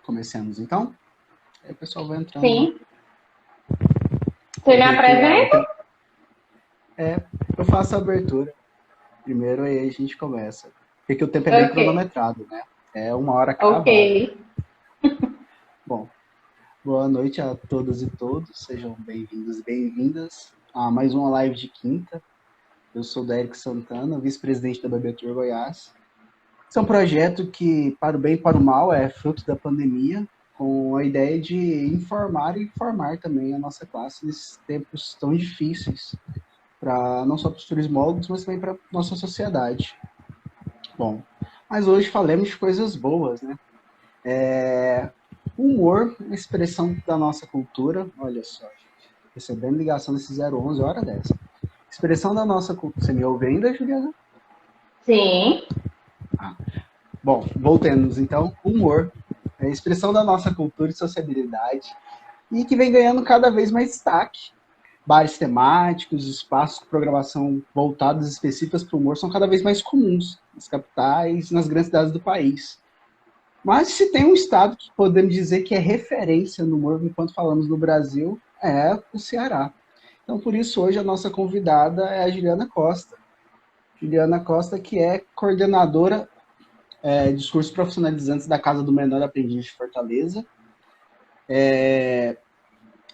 Comecemos, então? Aí o pessoal vai entrando. Sim. Você me apresenta? Eu faço a abertura primeiro, aí a gente começa. Porque o tempo é bem cronometrado, né? É 1 hora cravada. Ok. Bom, boa noite a todas e todos. Sejam bem-vindos e bem-vindas a mais uma live de quinta. Eu sou o Dérico Santana, vice-presidente da BB Tour Goiás. Esse é um projeto que, para o bem e para o mal, é fruto da pandemia, com a ideia de informar e formar também a nossa classe nesses tempos tão difíceis, não só para os turismólogos, mas também para a nossa sociedade. Bom, mas hoje falemos de coisas boas, né? O humor, uma expressão da nossa cultura, olha só, gente, recebendo ligação desse 011, hora dessa. Expressão da nossa cultura. Você me ouve ainda, Juliana? Sim. Bom, voltemos então. Humor é a expressão da nossa cultura e sociabilidade e que vem ganhando cada vez mais destaque. Bares temáticos, espaços com programação voltados específicas para o humor são cada vez mais comuns nas capitais e nas grandes cidades do país. Mas se tem um estado que podemos dizer que é referência no humor enquanto falamos no Brasil, é o Ceará. Então, por isso, hoje a nossa convidada é a Juliana Costa. Juliana Costa, que é coordenadora de cursos profissionalizantes da Casa do Menor Aprendiz de Fortaleza,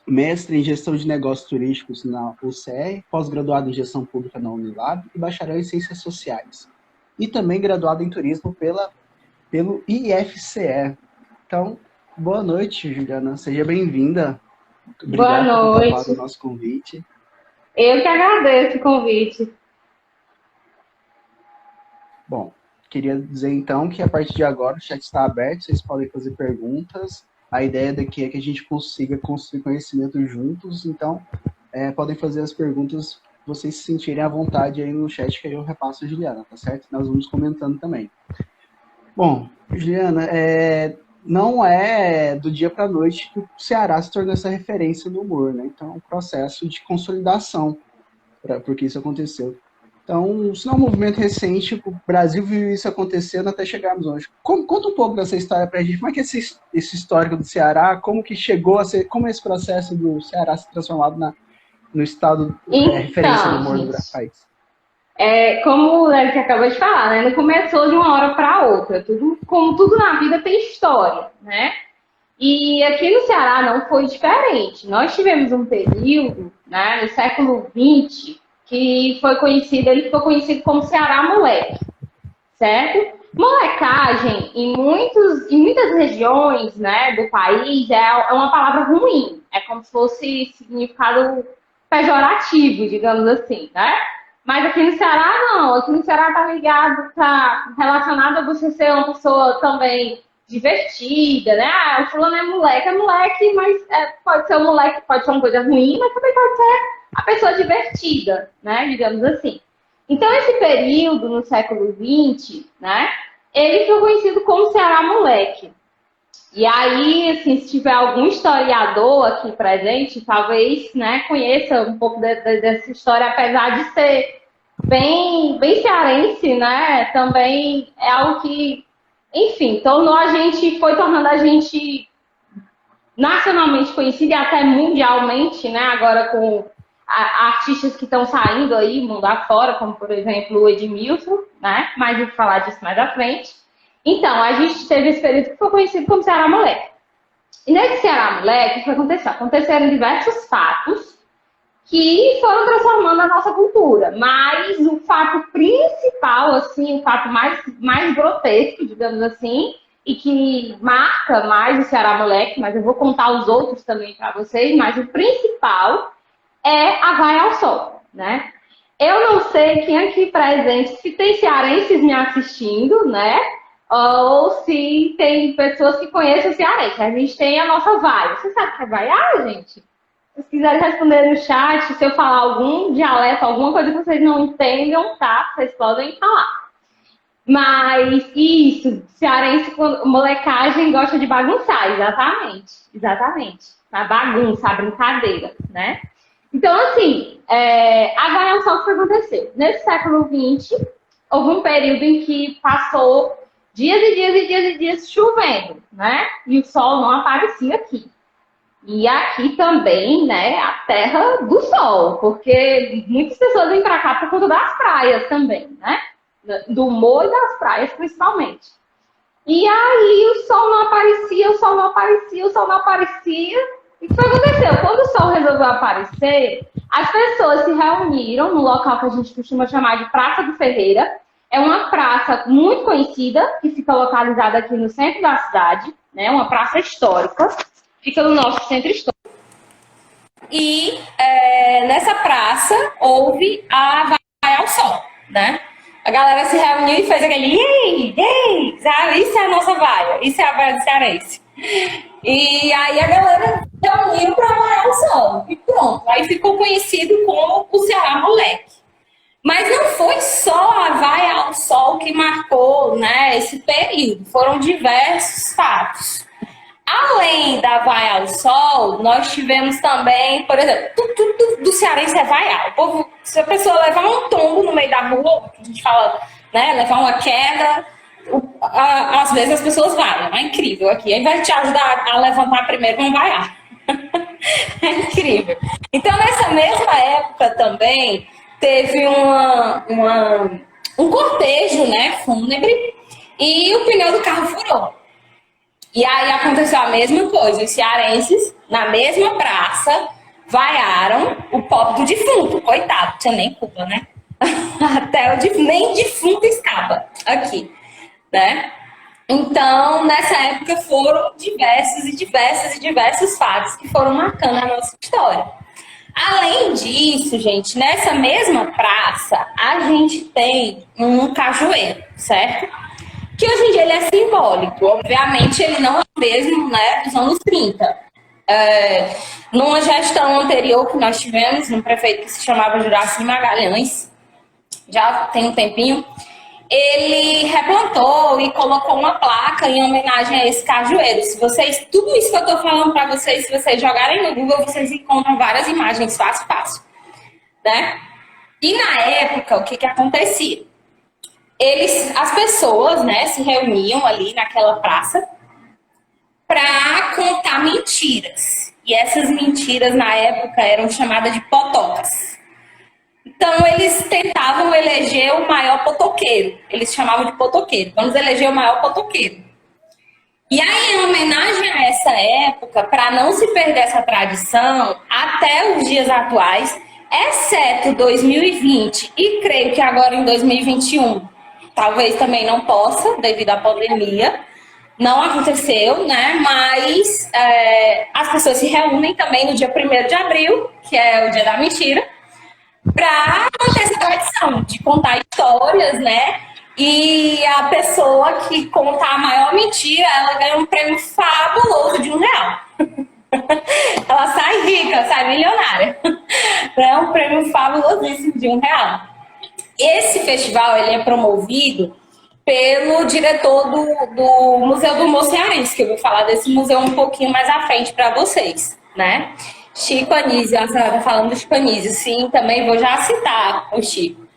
mestre em gestão de negócios turísticos na UCR, pós-graduado em gestão pública na Unilab e bacharel em ciências sociais. E também graduado em turismo pelo IFCE. Então, boa noite, Juliana. Seja bem-vinda. Boa Obrigado por ter topado o noite. nosso convite. Eu que agradeço o convite. Bom, queria dizer então que a partir de agora o chat está aberto, vocês podem fazer perguntas. A ideia daqui é que a gente consiga construir conhecimento juntos, então podem fazer as perguntas, vocês se sentirem à vontade aí no chat que aí eu repasso a Juliana, tá certo? Nós vamos comentando também. Bom, Juliana, não é do dia para a noite que o Ceará se tornou essa referência no humor, né? Então é um processo de consolidação porque isso aconteceu. Então, isso não é um movimento recente, o Brasil viu isso acontecendo até chegarmos hoje. Conta um pouco dessa história pra gente, como é que é esse histórico do Ceará, como que chegou a ser, como é esse processo do Ceará se transformado no estado referência do Então, humor do gente, país? como o Eric acabou de falar, né? Não começou de uma hora para outra. Como tudo na vida tem história, né? E aqui no Ceará não foi diferente. Nós tivemos um período, né, no século XX, que ele ficou conhecido como Ceará Moleque, certo? Molecagem, em muitas regiões, né, do país, é uma palavra ruim. É como se fosse significado pejorativo, digamos assim, né? Mas aqui no Ceará, não. Aqui no Ceará tá relacionado a você ser uma pessoa também divertida, né? Ah, o fulano é moleque, mas pode ser um moleque, pode ser uma coisa ruim, mas também pode ser a pessoa divertida, né? Digamos assim. Então, esse período, no século XX, né, ele foi conhecido como Ceará Moleque. E aí, assim, se tiver algum historiador aqui presente, talvez, né, conheça um pouco dessa história, apesar de ser bem cearense, né, também é algo que, enfim, foi tornando a gente nacionalmente conhecida e até mundialmente, né, agora com artistas que estão saindo aí, mundo afora, como por exemplo o Edmilson, né? Mas eu vou falar disso mais à frente. Então, a gente teve esse período que foi conhecido como Ceará Moleque. E nesse Ceará Moleque, o que aconteceu? Aconteceram diversos fatos que foram transformando a nossa cultura. Mas o fato principal, assim, o fato mais grotesco, digamos assim, e que marca mais o Ceará Moleque, mas eu vou contar os outros também para vocês, mas o principal é a Vai ao Sol, né? Eu não sei quem aqui presente, se tem cearenses me assistindo, né? Ou se tem pessoas que conhecem o cearense. A gente tem a nossa Vai. Você sabe o que é vaiar, gente? Se vocês quiserem responder no chat, se eu falar algum dialeto, alguma coisa que vocês não entendam, tá? Vocês podem falar. Mas isso, cearense, molecagem gosta de bagunçar, exatamente. Exatamente. A bagunça, a brincadeira, né? Então, assim, agora só o que aconteceu. Nesse século XX, houve um período em que passou dias e dias e dias e dias chovendo, né? E o sol não aparecia aqui. E aqui também, né, a terra do sol, porque muitas pessoas vêm para cá por conta das praias também, né? Do humor e das praias, principalmente. E aí o sol não aparecia, o sol não aparecia, o sol não aparecia. E o que aconteceu? Quando o sol resolveu aparecer, as pessoas se reuniram no local que a gente costuma chamar de Praça do Ferreira. É uma praça muito conhecida, que fica localizada aqui no centro da cidade, né? Uma praça histórica, fica no nosso centro histórico. E nessa praça houve a Vai ao Sol, né? A galera se reuniu e fez aquele ei, sabe? Isso é a nossa vaia, isso é a vaia do cearense. E aí a galera se reuniu para Vai ao Sol. E pronto, aí ficou conhecido como o Ceará Moleque. Mas não foi só a Vai ao Sol que marcou, né, esse período. Foram diversos fatos. Além da Vai ao Sol, nós tivemos também, por exemplo, tudo do cearense é vaiar. O povo, se a pessoa levar um tombo no meio da rua, a gente fala, né, levar uma queda, às vezes as pessoas vaiam. É incrível aqui. Ao invés de te ajudar a levantar primeiro, vão vaiar. É incrível. Então, nessa mesma época também, teve um cortejo, né, fúnebre, e o pneu do carro furou. E aí aconteceu a mesma coisa. Os cearenses, na mesma praça, vaiaram o pobre do defunto. Coitado, não tinha nem culpa, né? Até nem defunto estava aqui, né? Então, nessa época foram diversos fatos que foram marcando a nossa história. Além disso, gente, nessa mesma praça, a gente tem um cajueiro, certo? Que hoje em dia ele é simbólico. Obviamente, ele não é o mesmo, né, dos anos 30. Numa gestão anterior que nós tivemos, um prefeito que se chamava Juraci Magalhães, já tem um tempinho, ele replantou e colocou uma placa em homenagem a esse cajueiro. Se vocês, tudo isso que eu estou falando para vocês, se vocês jogarem no Google, vocês encontram várias imagens fácil, né? E na época, o que acontecia? As pessoas, né, se reuniam ali naquela praça para contar mentiras. E essas mentiras, na época, eram chamadas de potocas. Então, eles tentavam eleger o maior potoqueiro. Eles chamavam de potoqueiro. Vamos eleger o maior potoqueiro. E aí, em homenagem a essa época, para não se perder essa tradição, até os dias atuais, exceto 2020 e creio que agora em 2021, talvez também não possa, devido à pandemia. Não aconteceu, né? Mas as pessoas se reúnem também no dia 1º de abril, que é o dia da mentira, para manter essa tradição de contar histórias, né? E a pessoa que conta a maior mentira, ela ganha um prêmio fabuloso de R$1. Ela sai rica, sai milionária. É um prêmio fabulosíssimo de R$1. Esse festival ele é promovido pelo diretor do Museu do Humor Cearense, que eu vou falar desse museu um pouquinho mais à frente para vocês, né? Chico Anísio, a senhora está falando do Chico Anísio, sim, também vou já citar o Chico.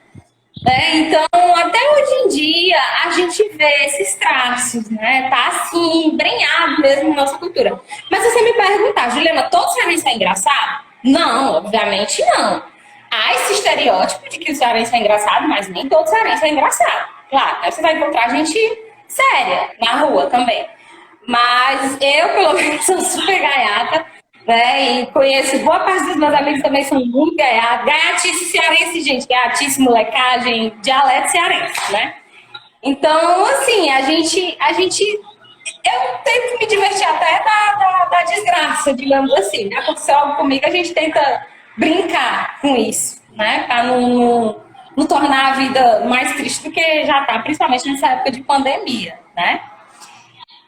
Então, até hoje em dia, a gente vê esses traços, né? Tá assim, embrenhado mesmo na nossa cultura. Mas se você me perguntar, Juliana, todo cearense é engraçado? Não, obviamente não. Há esse estereótipo de que o cearense é engraçado, mas nem todo cearense é engraçado. Claro, aí você vai encontrar gente séria na rua também. Mas eu, pelo menos, sou super gaiata, né? E conheço boa parte dos meus amigos também são muito gaiatos. Gaiatice cearense, gente. Gaiatice, molecagem, dialeto cearense, né? Então, assim, eu tento me divertir até da desgraça, digamos assim. Aconteceu algo comigo, a gente tenta brincar com isso, né? Pra não tornar a vida mais triste do que já tá, principalmente nessa época de pandemia, né?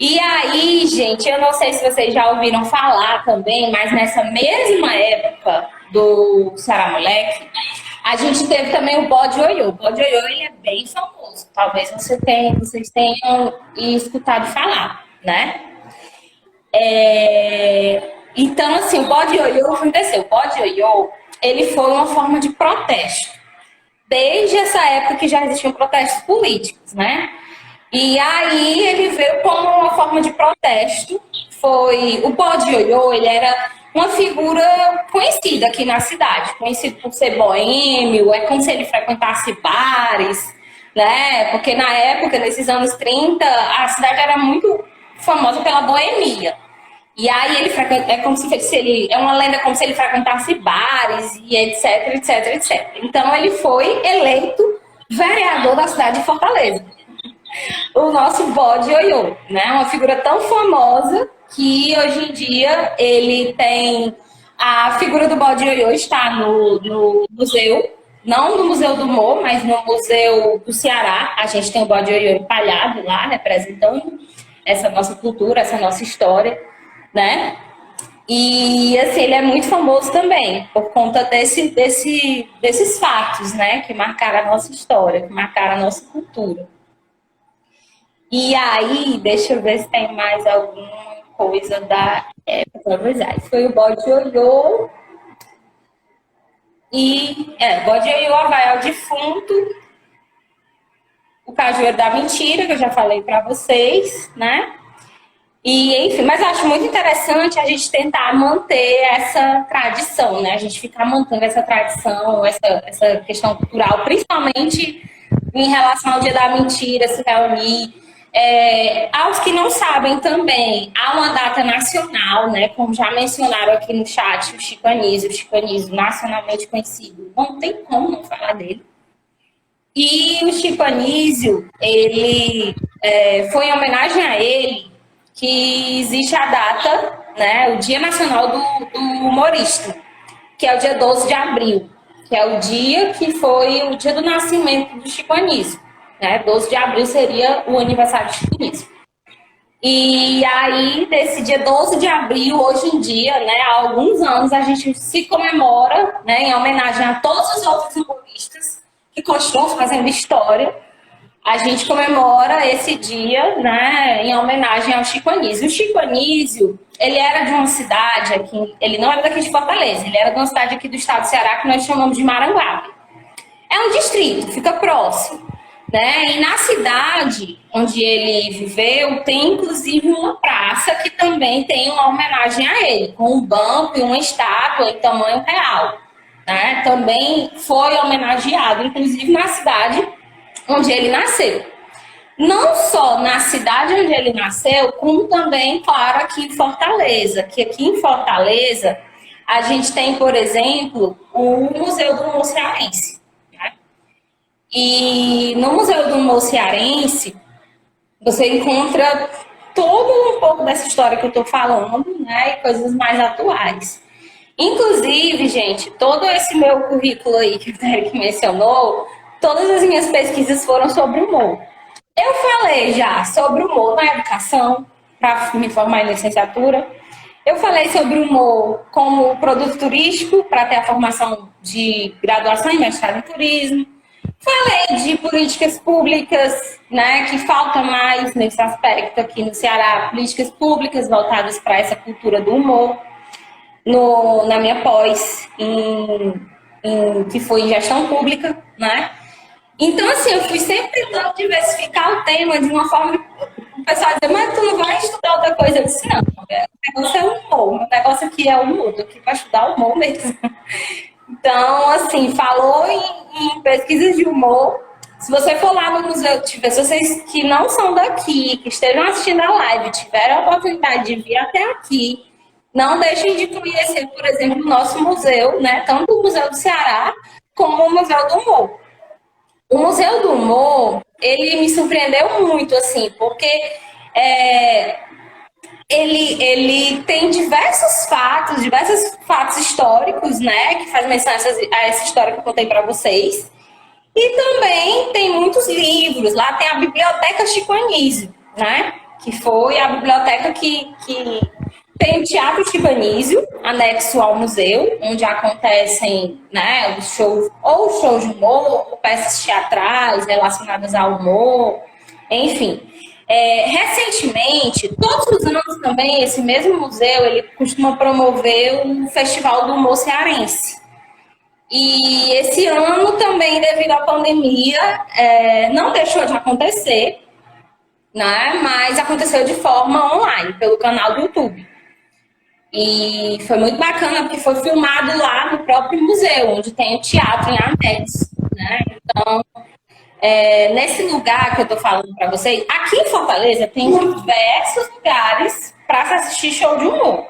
E aí, gente, eu não sei se vocês já ouviram falar também, mas nessa mesma época do Ceará Moleque, A gente teve também o bode ioiô. O bode ioiô, ele é bem famoso. Talvez vocês tenham escutado falar, né? Então, assim, o bode ioiô, o que aconteceu? O bode ioiô, ele foi uma forma de protesto. Desde essa época que já existiam protestos políticos, né? E aí ele veio como uma forma de protesto. Foi o bode ioiô, ele era uma figura conhecida aqui na cidade, conhecido por ser boêmio, é como se ele frequentasse bares, né? Porque na época, nesses anos 30, a cidade era muito famosa pela boemia. E aí é como se ele é uma lenda como se ele frequentasse bares e etc, etc, etc. Então ele foi eleito vereador da cidade de Fortaleza. O nosso bode ioiô, né? Uma figura tão famosa que hoje em dia ele tem a figura do bode ioiô está no museu, não no Museu do Humor, mas no Museu do Ceará. A gente tem o bode ioiô empalhado lá, representando essa nossa cultura, essa nossa história, né? E assim, ele é muito famoso também, por conta desses fatos, né? Que marcaram a nossa história, que marcaram a nossa cultura. E aí, deixa eu ver se tem mais alguma coisa da época. Foi o bode ioiô. Bode ioiô vai ao defunto. O cajueiro da mentira, que eu já falei para vocês, né? E, enfim, mas eu acho muito interessante a gente tentar manter essa tradição, né? A gente ficar mantendo essa tradição, essa questão cultural, principalmente em relação ao Dia da Mentira, se reunir. Aos que não sabem também, há uma data nacional, né? Como já mencionaram aqui no chat, o Chico Anísio, nacionalmente conhecido. Não tem como não falar dele. E o Chico Anísio, ele foi em homenagem a ele que existe a data, né, o Dia Nacional do Humorista, que é o dia 12 de abril, que é o dia que foi o dia do nascimento do Chico Anísio. Né? 12 de abril seria o aniversário do Chico Anísio. E aí, desse dia 12 de abril, hoje em dia, né, há alguns anos, a gente se comemora, né, em homenagem a todos os outros humoristas que continuam fazendo história. A gente comemora esse dia, né, em homenagem ao Chico Anísio. O Chico Anísio, ele era de uma cidade aqui, ele não era daqui de Fortaleza, ele era de uma cidade aqui do estado do Ceará que nós chamamos de Maranguape. É um distrito, fica próximo, né? E na cidade onde ele viveu, tem inclusive uma praça que também tem uma homenagem a ele, com um banco e uma estátua em tamanho real, né? Também foi homenageado, inclusive na cidade onde ele nasceu. Não só na cidade onde ele nasceu, como também, claro, aqui em Fortaleza. Que aqui em Fortaleza, a gente tem, por exemplo, o Museu do Humor Cearense. Né? E no Museu do Humor Cearense, você encontra todo um pouco dessa história que eu estou falando, né? E coisas mais atuais. Inclusive, gente, todo esse meu currículo aí que o Derek mencionou, todas as minhas pesquisas foram sobre humor. Eu falei já sobre humor na educação, para me formar em licenciatura. Eu falei sobre humor como produto turístico, para ter a formação de graduação em mestrado em turismo. Falei de políticas públicas, né, que falta mais nesse aspecto aqui no Ceará, políticas públicas voltadas para essa cultura do humor. Na minha pós, que foi em gestão pública, né? Então, assim, eu fui sempre tentando diversificar o tema de uma forma que o pessoal dizia, mas tu não vai estudar outra coisa? Eu disse, não, o negócio é o humor, o negócio aqui é o humor, eu aqui para estudar o humor mesmo. Então, assim, falou em pesquisas de humor. Se você for lá no museu, se vocês que não são daqui, que estejam assistindo a live, tiverem a oportunidade de vir até aqui, não deixem de conhecer, por exemplo, o nosso museu, né? Tanto o Museu do Ceará como o Museu do Humor. O Museu do Humor, ele me surpreendeu muito, assim, porque ele tem diversos fatos históricos, né? Que faz menção a essa história que eu contei para vocês. E também tem muitos livros. Lá tem a Biblioteca Chico Anísio, né? Que foi a biblioteca que tem o Teatro Chico Anísio, anexo ao museu, onde acontecem, né, os shows, ou shows de humor, ou peças teatrais relacionadas ao humor, enfim. Recentemente, todos os anos também, esse mesmo museu, ele costuma promover o Festival do Humor Cearense. E esse ano também, devido à pandemia, não deixou de acontecer, né? Mas aconteceu de forma online, pelo canal do YouTube. E foi muito bacana, porque foi filmado lá no próprio museu, onde tem o teatro em anexo, né? Então, nesse lugar que eu tô falando para vocês, aqui em Fortaleza tem diversos lugares para se assistir show de humor.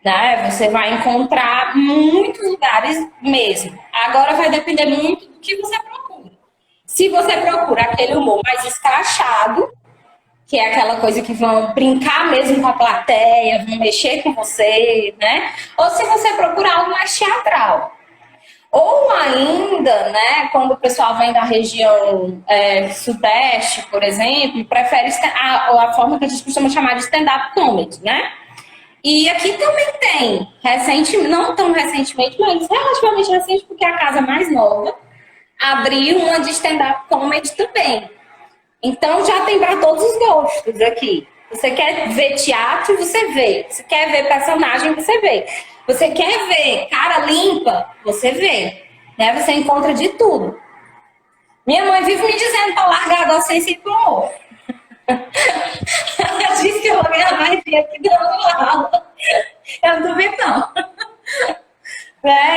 Né? Você vai encontrar muitos lugares mesmo. Agora vai depender muito do que você procura. Se você procura aquele humor mais escrachado, que é aquela coisa que vão brincar mesmo com a plateia, vão mexer com você, né? Ou se você procurar algo mais teatral. Ou ainda, né, quando o pessoal vem da região sudeste, por exemplo, prefere a forma que a gente costuma chamar de stand-up comedy, né? E aqui também tem, não tão recentemente, mas relativamente recente, porque a casa mais nova abriu uma de stand-up comedy também. Então já tem para todos os gostos aqui. Você quer ver teatro, você vê. Você quer ver personagem, você vê. Você quer ver cara limpa, você vê. Né? Você encontra de tudo. Minha mãe vive me dizendo para largar a docência e ir pro humor. Ela disse que eu vou ganhar mais dinheiro que dando aula. Eu não duvido, não.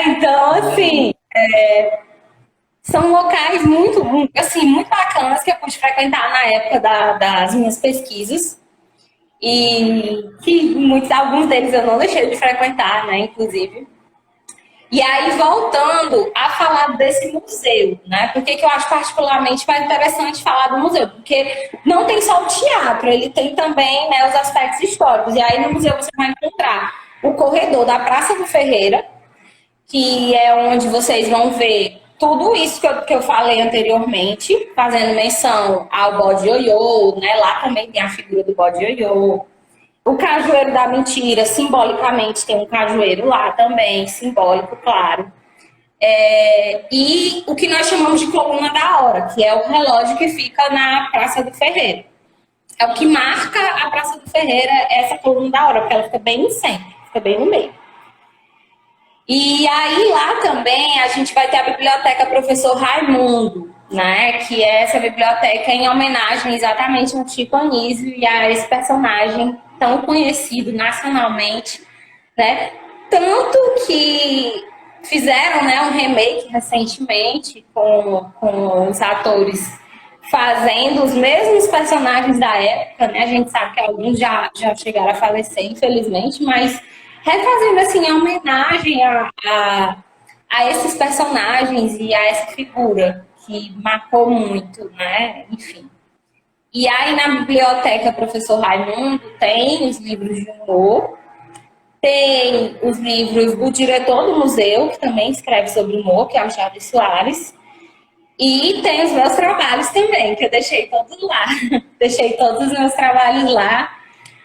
Então, assim, são locais muito bacanas que eu pude frequentar na época das minhas pesquisas. E que alguns deles eu não deixei de frequentar, né, inclusive. E aí, voltando a falar desse museu, né? Por que eu acho particularmente mais interessante falar do museu? Porque não tem só o teatro, ele tem também, né, os aspectos históricos. E aí no museu você vai encontrar o corredor da Praça do Ferreira, que é onde vocês vão ver tudo isso que eu falei anteriormente, fazendo menção ao bode ioiô, né? Lá também tem a figura do bode ioiô. O Cajueiro da Mentira, simbolicamente, tem um cajueiro lá também, simbólico, claro. E o que nós chamamos de coluna da hora, que é o relógio que fica na Praça do Ferreira. É o que marca a Praça do Ferreira, essa coluna da hora, porque ela fica bem no centro, fica bem no meio. E aí lá também a gente vai ter a Biblioteca Professor Raimundo, né? Que é essa biblioteca em homenagem exatamente ao Chico Anísio e a esse personagem tão conhecido nacionalmente, né? Tanto que fizeram, né, um remake recentemente com os atores fazendo os mesmos personagens da época, né? A gente sabe que alguns já chegaram a falecer, infelizmente, mas refazendo assim a homenagem a esses personagens e a essa figura que marcou muito, né? Enfim. E aí na biblioteca Professor Raimundo tem os livros de humor, tem os livros do diretor do museu, que também escreve sobre humor, que é o Jader Soares, e tem os meus trabalhos também, que eu deixei todos lá. Deixei todos os meus trabalhos lá.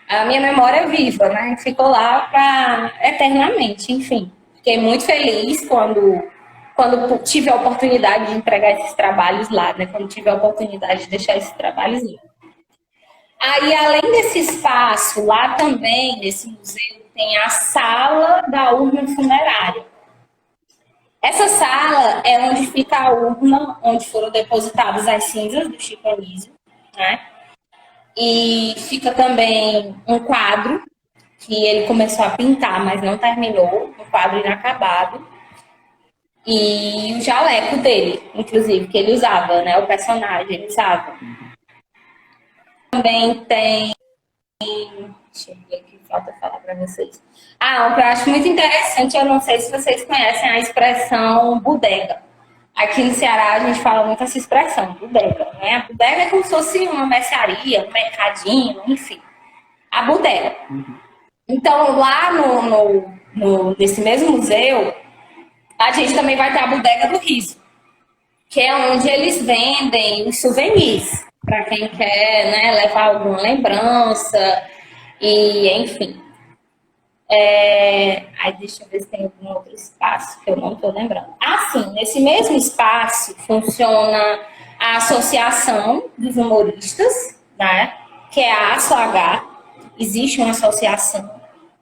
A minha memória é viva, né? Ficou lá eternamente, enfim. Fiquei muito feliz quando tive a oportunidade de entregar esses trabalhos lá, né? Quando tive a oportunidade de deixar esses trabalhos lá. Aí, além desse espaço, lá também, nesse museu, tem a sala da urna funerária. Essa sala é onde fica a urna, onde foram depositadas as cinzas do Chico Anísio, né? E fica também um quadro que ele começou a pintar, mas não terminou, um quadro inacabado. E o jaleco dele, inclusive, que ele usava, né? O personagem, ele usava. Também tem... Deixa eu ver aqui, falta falar para vocês. O que eu acho muito interessante, eu não sei se vocês conhecem a expressão bodega. Aqui no Ceará a gente fala muito essa expressão, bodega, né? A bodega é como se fosse uma mercearia, um mercadinho, enfim. A bodega. Então, lá nesse mesmo museu, a gente também vai ter a bodega do riso, que é onde eles vendem os souvenirs, para quem quer, né, levar alguma lembrança, e enfim. Aí deixa eu ver se tem algum outro espaço que eu não estou lembrando. Sim, nesse mesmo espaço funciona a Associação dos Humoristas, né? Que é a ASOH. Existe uma associação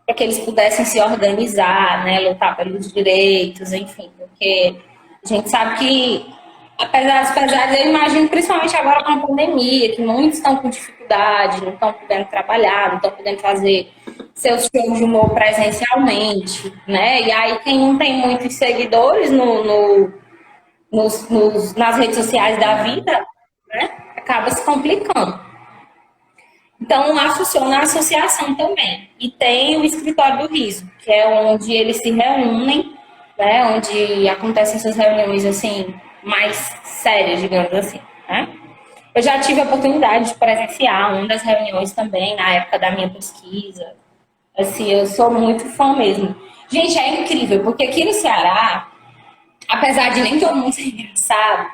para que eles pudessem se organizar, né? Lutar pelos direitos, enfim, porque a gente sabe que, apesar de eu imagino, principalmente agora com a pandemia, que muitos estão com dificuldade, não estão podendo trabalhar, não estão podendo fazer seus shows de humor presencialmente, né? E aí quem não tem muitos seguidores nas redes sociais da vida, né? Acaba se complicando. Então lá funciona a associação também. E tem o escritório do riso, que é onde eles se reúnem, né? Onde acontecem essas reuniões assim mais sérias, digamos assim, né? Eu já tive a oportunidade de presenciar uma das reuniões também na época da minha pesquisa. Assim, eu sou muito fã mesmo. Gente, é incrível, porque aqui no Ceará, apesar de nem todo mundo ser engraçado,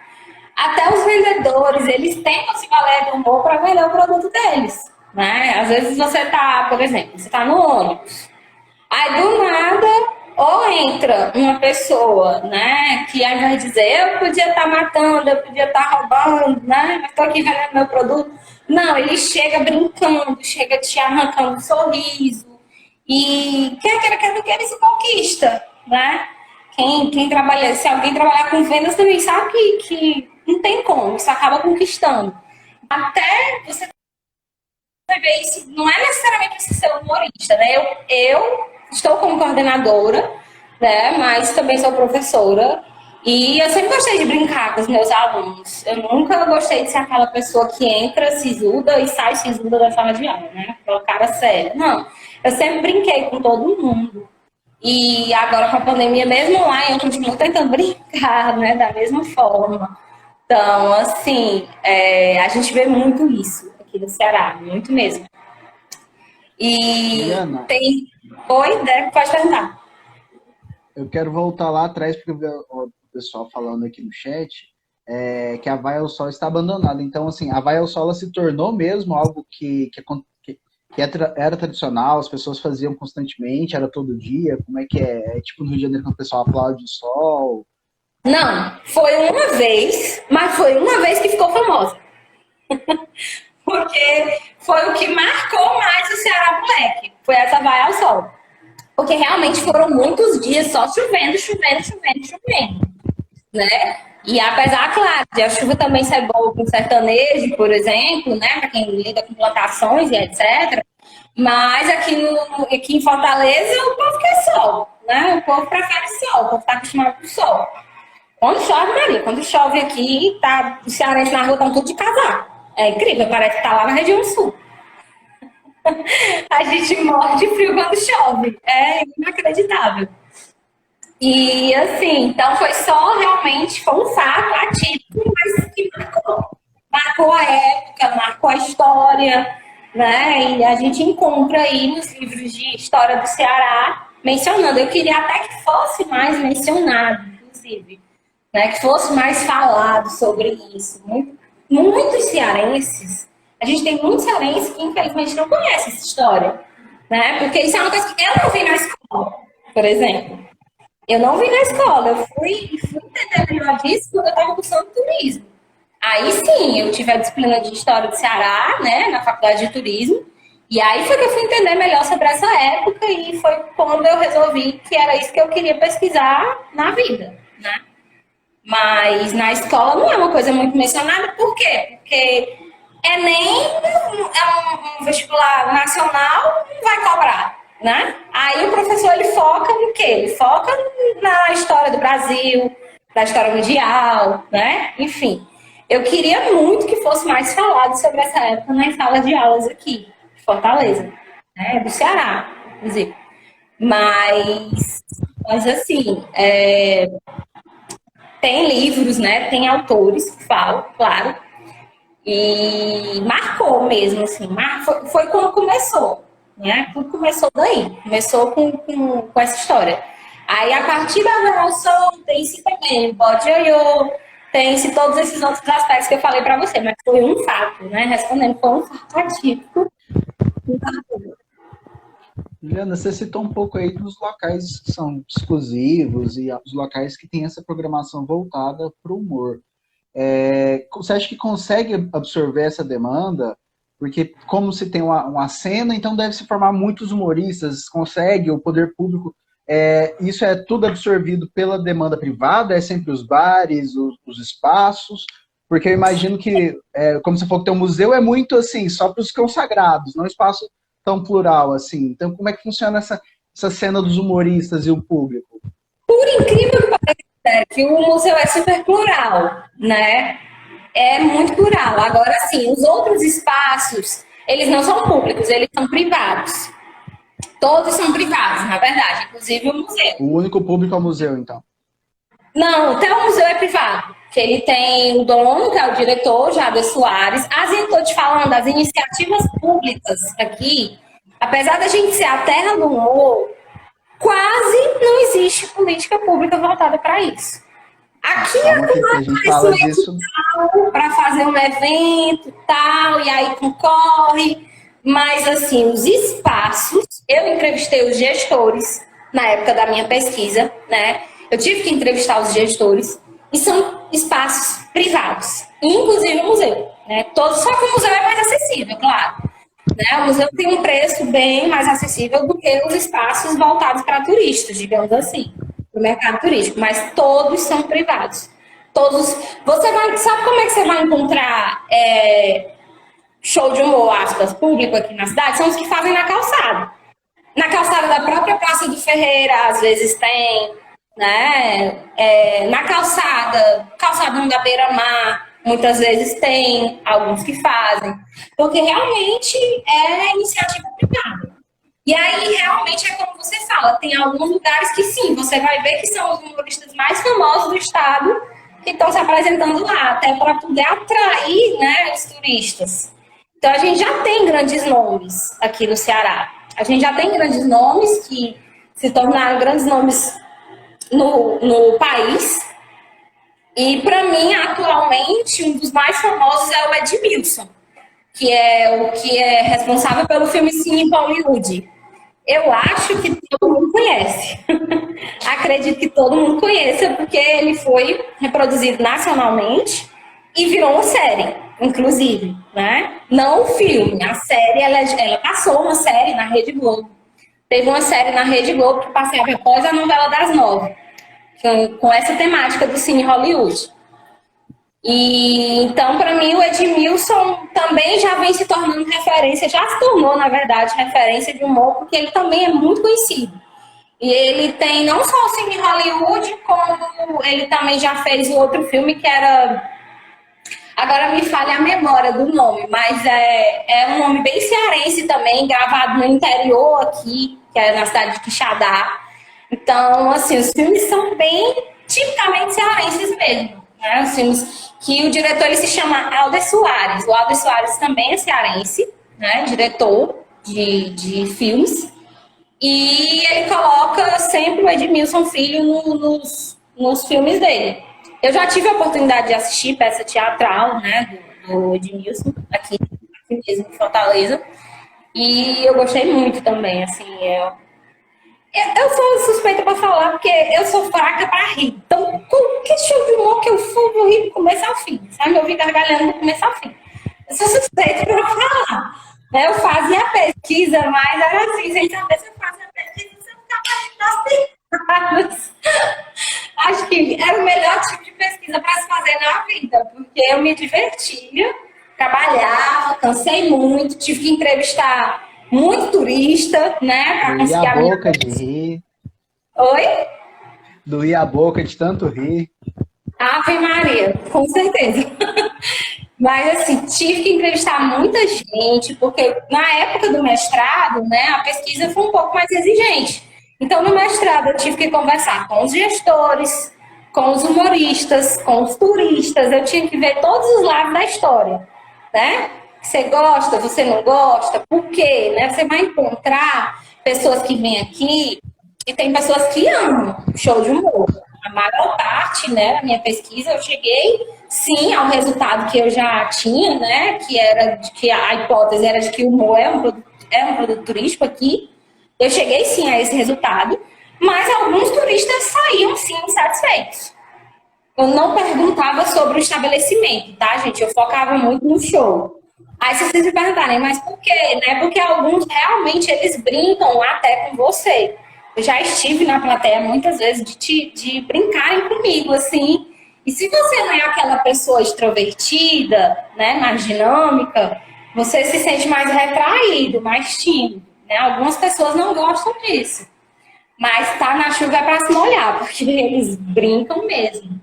até os vendedores, eles tentam se valer do humor para vender o produto deles, né? Às vezes você tá, por exemplo, você tá no ônibus, aí do nada, ou entra uma pessoa, né, que ao invés de dizer, eu podia estar matando, eu podia estar roubando, né, mas tô aqui vendendo meu produto. Não, ele chega brincando, chega te arrancando um sorriso, e quer queira, não quer, se conquista, né? Quem trabalha, se alguém trabalhar com vendas também sabe que não tem como, isso acaba conquistando. Até você ver isso, não é necessariamente você ser humorista, né? Eu estou como coordenadora, né? Mas também sou professora. E eu sempre gostei de brincar com os meus alunos. Eu nunca gostei de ser aquela pessoa que entra sisuda e sai sisuda da sala de aula, né? Aquela cara séria. Não. Eu sempre brinquei com todo mundo. E agora com a pandemia, mesmo lá, eu continuo tentando brincar, né? Da mesma forma. Então, assim, a gente vê muito isso aqui no Ceará, muito mesmo. E Juliana, tem. Oi, Débora, pode perguntar. eu quero voltar lá atrás, porque eu vi o pessoal falando aqui no chat que a Vai ao Sol está abandonada. Então, assim, a Vai ao Sol ela se tornou mesmo algo era tradicional, as pessoas faziam constantemente, era todo dia. Como é que é? É tipo no Rio de Janeiro que o pessoal aplaude o sol. Não, foi uma vez, mas foi uma vez que ficou famosa. Porque foi o que marcou mais o Ceará Moleque. Foi essa Vai ao Sol. Porque realmente foram muitos dias só chovendo, né? E apesar, claro, de a chuva também ser boa com sertanejo, por exemplo, né? Para quem lida com plantações e etc. Mas aqui em Fortaleza o povo quer sol, né? O povo prefere sol, o povo está acostumado com sol. Quando chove, Maria, quando chove aqui, os cearenses na rua estão tudo de casaco. É incrível, parece que tá lá na região sul. A gente morre de frio quando chove. É inacreditável. E assim, então foi um fato atípico, mas que marcou. Marcou a época, marcou a história, né? E a gente encontra aí nos livros de história do Ceará mencionando. Eu queria até que fosse mais mencionado, inclusive, né? Que fosse mais falado sobre isso. Muitos cearenses, a gente tem muitos cearenses que infelizmente não conhecem essa história, né? Porque isso é uma coisa que eu não vi na escola, por exemplo. Eu não vi na escola, eu fui entender melhor disso quando eu estava cursando turismo. Aí sim, eu tive a disciplina de História do Ceará, né, na faculdade de turismo, e aí foi que eu fui entender melhor sobre essa época e foi quando eu resolvi que era isso que eu queria pesquisar na vida, né? Mas na escola não é uma coisa muito mencionada, por quê? Porque é um vestibular nacional, não vai cobrar. Né? Aí o professor ele foca no quê? Ele foca na história do Brasil, na história mundial, né? Enfim, eu queria muito que fosse mais falado sobre essa época nas salas de aulas aqui, de Fortaleza, né? Do Ceará, inclusive. Mas assim, tem livros, né? Tem autores que falam, claro, e marcou mesmo, assim, foi quando começou. Né? Tudo começou daí, começou com essa história. Aí, a partir da evolução, tem-se também o bode ioiô, tem-se todos esses outros aspectos que eu falei para você, mas foi um fato, né? Respondendo, foi um fato atípico. Juliana, você citou um pouco aí dos locais que são exclusivos e os locais que têm essa programação voltada para o humor. Você acha que consegue absorver essa demanda? Porque como se tem uma cena, então deve se formar muitos humoristas, consegue, o poder público, isso é tudo absorvido pela demanda privada, é sempre os bares, os espaços, porque eu imagino que, como você falou que tem um museu, é muito assim, só para os consagrados, não um espaço tão plural assim. Então como é que funciona essa cena dos humoristas e o público? Por incrível que pareça, que o museu é super plural, né? É muito plural. Agora, sim, os outros espaços, eles não são públicos, eles são privados. Todos são privados, na verdade, inclusive o museu. O único público é o museu, então. Não, até o museu é privado, que ele tem o dono, que é o diretor, Jader Soares. As, estou te falando, as iniciativas públicas aqui, apesar da gente ser a terra do humor, quase não existe política pública voltada para isso. Aqui a gente fala disso para fazer um evento tal, e aí concorre. Mas, assim, os espaços, eu entrevistei os gestores na época da minha pesquisa, né? Eu tive que entrevistar os gestores, e são espaços privados, inclusive o museu, né? Só que o museu é mais acessível, claro. Né? O museu tem um preço bem mais acessível do que os espaços voltados para turistas, digamos assim, para o mercado turístico, mas todos são privados. Todos. Sabe como é que você vai encontrar show de humor, aspas, público aqui na cidade? São os que fazem na calçada. Na calçada da própria Praça do Ferreira, às vezes tem, né? Na calçadão da Beira-Mar, muitas vezes tem alguns que fazem, porque realmente é iniciativa privada. E aí, realmente, é como você fala, tem alguns lugares que sim, você vai ver que são os humoristas mais famosos do estado que estão se apresentando lá, até para poder atrair, né, os turistas. Então, a gente já tem grandes nomes aqui no Ceará. A gente já tem grandes nomes que se tornaram grandes nomes no país. E, para mim, atualmente, um dos mais famosos é o Edmilson, que é o que é responsável pelo filme Cine Hollywood. Eu acho que todo mundo conhece. Acredito que todo mundo conheça, porque ele foi reproduzido nacionalmente e virou uma série, inclusive, né? Não o filme, a série, ela passou uma série na Rede Globo. Teve uma série na Rede Globo que passava após a novela das 9, com essa temática do Cine Hollywood. E então, para mim, o Edmilson também já vem se tornando referência, já se tornou, na verdade, referência de humor, porque ele também é muito conhecido. E ele tem não só o Cine Hollywood, como ele também já fez um outro filme que era... Agora me falha a memória do nome, mas é um nome bem cearense também, gravado no interior aqui, que é na cidade de Quixadá. Então, assim, os filmes são bem tipicamente cearenses mesmo, né? Os filmes que o diretor ele se chama Alder Soares. O Alder Soares também é cearense, né? Diretor de filmes. E ele coloca sempre o Edmilson Filho nos filmes dele. Eu já tive a oportunidade de assistir peça teatral, né, do Edmilson, aqui mesmo em Fortaleza. E eu gostei muito também, assim, eu sou suspeita para falar, porque eu sou fraca para rir. Então, qualquer show de humor que eu for, eu vou rir do começo ao fim. Sabe? Eu vi gargalhando do começo ao fim. Eu sou suspeita para falar. Eu fazia a pesquisa, mas era assim, sem saber se eu fazia a pesquisa, você ficava nas piadas. Acho que era o melhor tipo de pesquisa para se fazer na vida, porque eu me divertia, trabalhava, cansei muito, tive que entrevistar muito turista, né? Pra conseguir a boca de rir. Oi? Doía a boca de tanto rir. Ave Maria, com certeza. Mas, assim, tive que entrevistar muita gente, porque na época do mestrado, né, a pesquisa foi um pouco mais exigente. Então, no mestrado, eu tive que conversar com os gestores, com os humoristas, com os turistas. Eu tinha que ver todos os lados da história, né? Você gosta, você não gosta, por quê? Né? Você vai encontrar pessoas que vêm aqui e tem pessoas que amam show de humor. A maior parte, né, da minha pesquisa, eu cheguei, sim, ao resultado que eu já tinha, né, que era de que a hipótese era de que o humor é um produto turístico aqui, Eu cheguei sim a esse resultado, mas alguns turistas saíam sim insatisfeitos. Eu não perguntava sobre o estabelecimento, tá, gente? Eu focava muito no show. Aí vocês me perguntarem, mas por quê? Né? Porque alguns realmente eles brincam até com você. Eu já estive na plateia muitas vezes de brincarem comigo, assim. E se você não é aquela pessoa extrovertida, né, mais dinâmica, você se sente mais retraído, mais tímido, né? Algumas pessoas não gostam disso. Mas tá na chuva é para se molhar, porque eles brincam mesmo.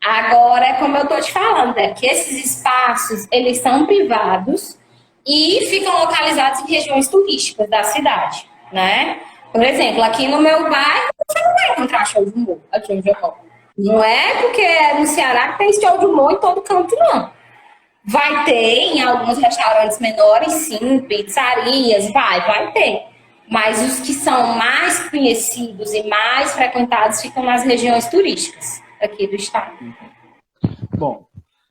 Agora, é como eu tô te falando, é que esses espaços, eles são privados e ficam localizados em regiões turísticas da cidade, né? Por exemplo, aqui no meu bairro, você não vai encontrar show de humor aqui onde eu moro. Não é porque é no Ceará que tem show de humor em todo canto, não. Vai ter em alguns restaurantes menores, sim, pizzarias, vai ter. Mas os que são mais conhecidos e mais frequentados ficam nas regiões turísticas aqui do estado. Bom,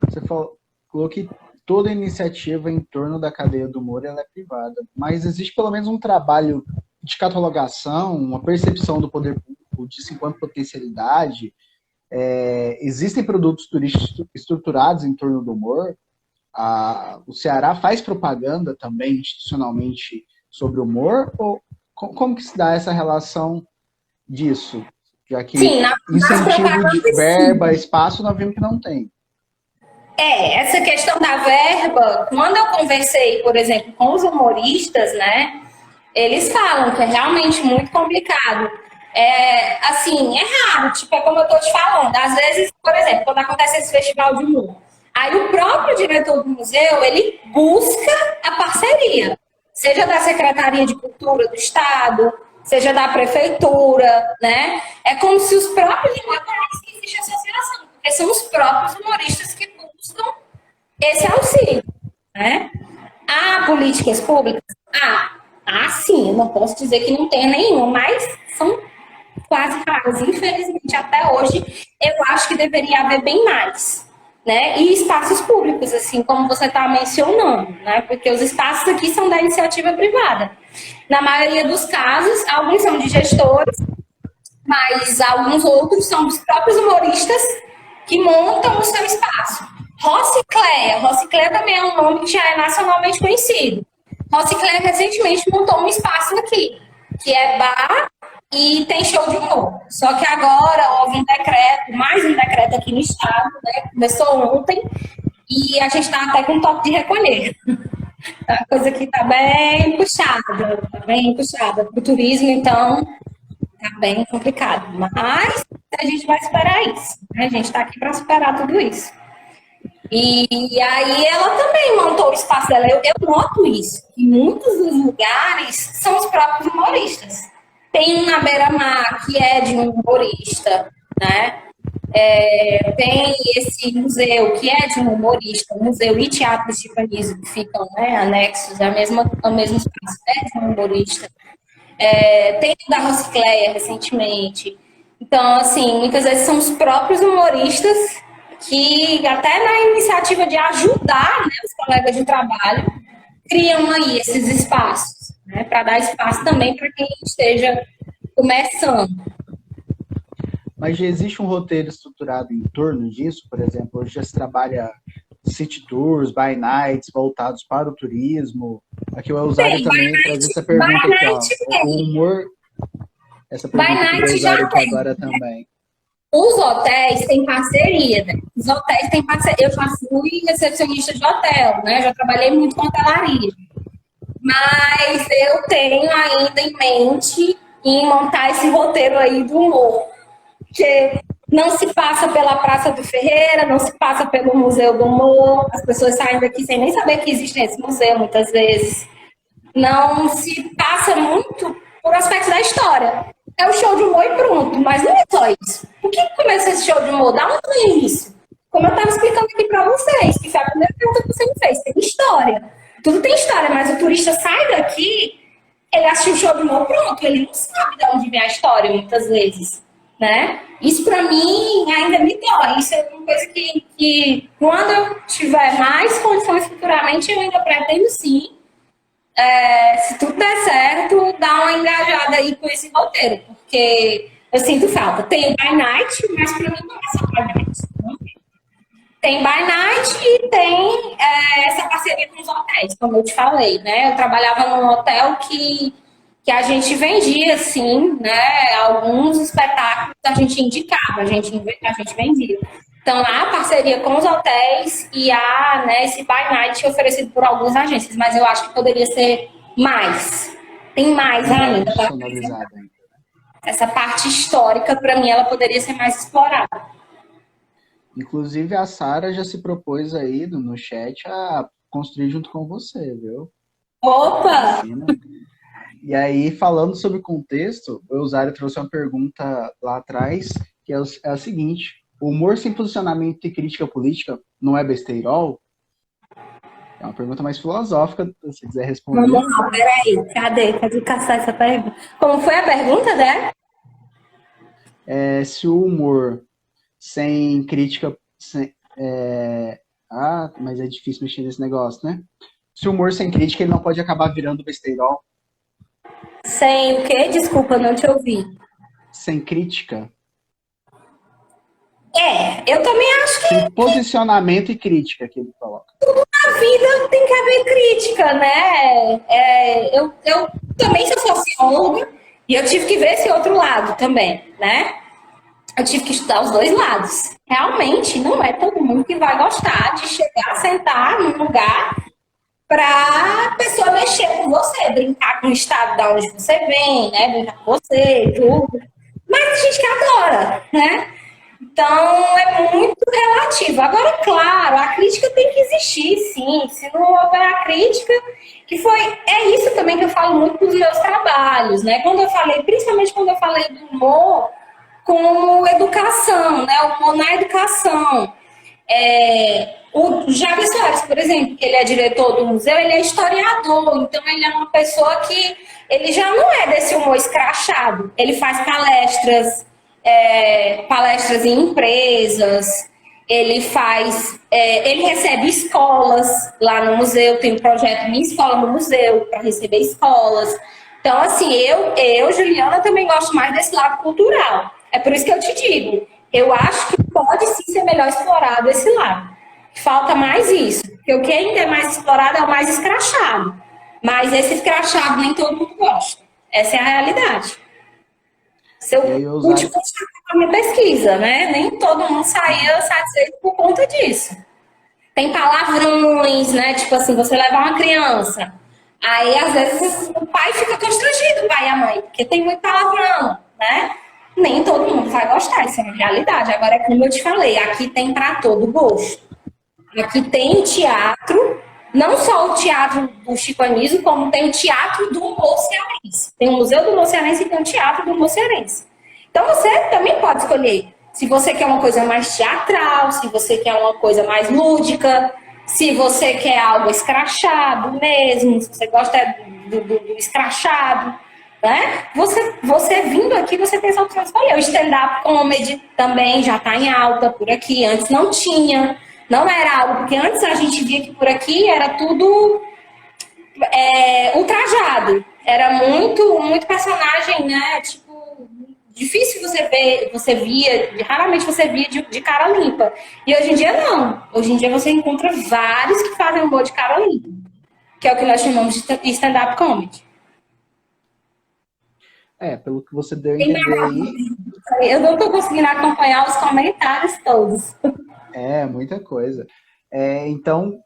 você falou que toda iniciativa em torno da cadeia do humor ela é privada, mas existe pelo menos um trabalho de catalogação, uma percepção do poder público disso enquanto potencialidade. Existem produtos turísticos estruturados em torno do humor. O Ceará faz propaganda também institucionalmente sobre o humor? Ou como que se dá essa relação disso? Já que sim, incentivo de verba, espaço, nós vimos que não tem. Essa questão da verba, quando eu conversei, por exemplo, com os humoristas, né, eles falam que é realmente muito complicado. Assim, é raro, tipo, é como eu tô te falando. Às vezes, por exemplo, quando acontece esse festival de humor, aí o próprio diretor do museu, ele busca a parceria, seja da Secretaria de Cultura do Estado, seja da Prefeitura, né? É como se os próprios, não é que existe associação, porque são os próprios humoristas que buscam esse auxílio, né? Há políticas públicas? Sim, eu não posso dizer que não tem nenhum, mas são quase raras. Infelizmente, até hoje, eu acho que deveria haver bem mais. Né? E espaços públicos, assim como você está mencionando, né? Porque os espaços aqui são da iniciativa privada. Na maioria dos casos, alguns são de gestores, mas alguns outros são dos próprios humoristas que montam o seu espaço. Rocicleia também é um nome que já é nacionalmente conhecido. Rocicleia recentemente montou um espaço aqui, que é bar e tem show de humor. Só que agora houve um decreto, mais um decreto aqui no estado, né? Começou ontem, e a gente está até com toque de recolher. A coisa aqui está bem puxada para o turismo, então está bem complicado. Mas a gente vai superar isso, né? A gente está aqui para superar tudo isso. E aí ela também montou o espaço dela. Eu noto isso, que muitos dos lugares são os próprios humoristas. Tem um na Beira-Mar, que é de um humorista, né? Tem esse museu, que é de um humorista, museu e teatro de Paris, que ficam, né, anexos ao mesmo espaço, é de um humorista. Tem o da Rocicleia, recentemente. Então, assim, muitas vezes são os próprios humoristas que, até na iniciativa de ajudar, né, os colegas de trabalho, criam aí esses espaços, né, para dar espaço também para quem esteja começando. Mas já existe um roteiro estruturado em torno disso? Por exemplo, hoje já se trabalha city tours, by nights, voltados para o turismo. Aqui o Eusário também traz essa pergunta aqui, ó. O humor... Essa pergunta aqui do Eusário aqui agora também. Os hotéis têm parceria, né? Os hotéis têm parceria. Eu já fui recepcionista de hotel, né? Já trabalhei muito com hotelaria. Mas eu tenho ainda em mente em montar esse roteiro aí do humor. Porque não se passa pela Praça do Ferreira, não se passa pelo Museu do Humor. As pessoas saem daqui sem nem saber que existe esse museu, muitas vezes. Não se passa muito por aspectos da história. É o show de humor e pronto, mas não é só isso. Por que começou esse show de humor? Da onde vem isso? Como eu estava explicando aqui para vocês, que foi a primeira pergunta que você me fez, tem história. Tudo tem história, mas o turista sai daqui, ele assistiu o show de humor, pronto, ele não sabe de onde vem a história, muitas vezes, né? Isso para mim ainda me dói. Isso é uma coisa que quando eu tiver mais condições futuramente, eu ainda pretendo sim se tudo der certo, dá uma engajada aí com esse roteiro, porque eu sinto falta. Tem o By Night, mas para mim não é só By Night. Tem By Night e tem essa parceria com os hotéis, como eu te falei, né? Eu trabalhava num hotel que a gente vendia, assim, né? Alguns espetáculos a gente indicava, a gente vendia. Então, há parceria com os hotéis e há, né, esse By Night oferecido por algumas agências, mas eu acho que poderia ser mais. Tem mais ainda. Essa parte histórica, para mim, ela poderia ser mais explorada. Inclusive, a Sara já se propôs aí no chat a construir junto com você, viu? Opa! E aí, falando sobre contexto, o Eusário trouxe uma pergunta lá atrás, que é a seguinte: o humor sem posicionamento e crítica política não é besteirol? É uma pergunta mais filosófica, se você quiser responder. Vamos lá, peraí, cadê caçar essa pergunta? Como foi a pergunta, né? Se o humor sem crítica... mas é difícil mexer nesse negócio, né? Se o humor sem crítica, ele não pode acabar virando besteirol. Sem o quê? Desculpa, não te ouvi. Sem crítica. Eu também acho que... Sem posicionamento e crítica que ele coloca. Tudo na vida tem que haver crítica, né? Eu também sou socióloga e eu tive que ver esse outro lado também, né? Eu tive que estudar os dois lados. Realmente, não é todo mundo que vai gostar de chegar, sentar num lugar para a pessoa mexer com você, brincar com o estado de onde você vem, né? Brincar com você, tudo. Mas tem gente que adora, né? Então, é muito relativo. Agora, claro, a crítica tem que existir, sim. Se não houver a crítica, é isso também que eu falo muito nos meus trabalhos, né? Principalmente quando eu falei do humor com educação, né? O humor na educação. O Javi Soares, por exemplo, que ele é diretor do museu, ele é historiador, então ele é uma pessoa que ele já não é desse humor escrachado. Ele faz palestras em empresas, ele recebe escolas lá no museu, tem um projeto Minha Escola no Museu, para receber escolas. Então, assim, eu, Juliana, também gosto mais desse lado cultural. É por isso que eu te digo, eu acho que pode sim ser melhor explorado esse lado. Falta mais isso, porque o que ainda é mais explorado é o mais escrachado. Mas esse escrachado nem todo mundo gosta. Essa é a realidade. Último a minha pesquisa, né? Nem todo mundo saía satisfeito por conta disso. Tem palavrões, né? Tipo assim, você levar uma criança. Aí, às vezes, o pai fica constrangido, o pai e a mãe, porque tem muito palavrão, né? Nem todo mundo vai gostar, isso é uma realidade. Agora, como eu te falei, aqui tem para todo gosto. Aqui tem teatro, não só o teatro do Chico Anísio, como tem o teatro do humor cearense. Tem o Museu do Humor Cearense e tem o Teatro do Humor Cearense. Então você também pode escolher se você quer uma coisa mais teatral, se você quer uma coisa mais lúdica, se você quer algo escrachado mesmo, se você gosta do escrachado, né? Você vindo aqui, você tem essa opção de escolher. O stand-up comedy também já está em alta por aqui, antes não tinha. Não era algo, porque antes a gente via que por aqui era tudo ultrajado. Era muito personagem, né? Tipo, difícil raramente você via de cara limpa. E hoje em dia não. Hoje em dia você encontra vários que fazem humor de cara limpa. Que é o que nós chamamos de stand-up comedy. Pelo que você deu a entender aí... Eu não estou conseguindo acompanhar os comentários todos. Muita coisa. Então,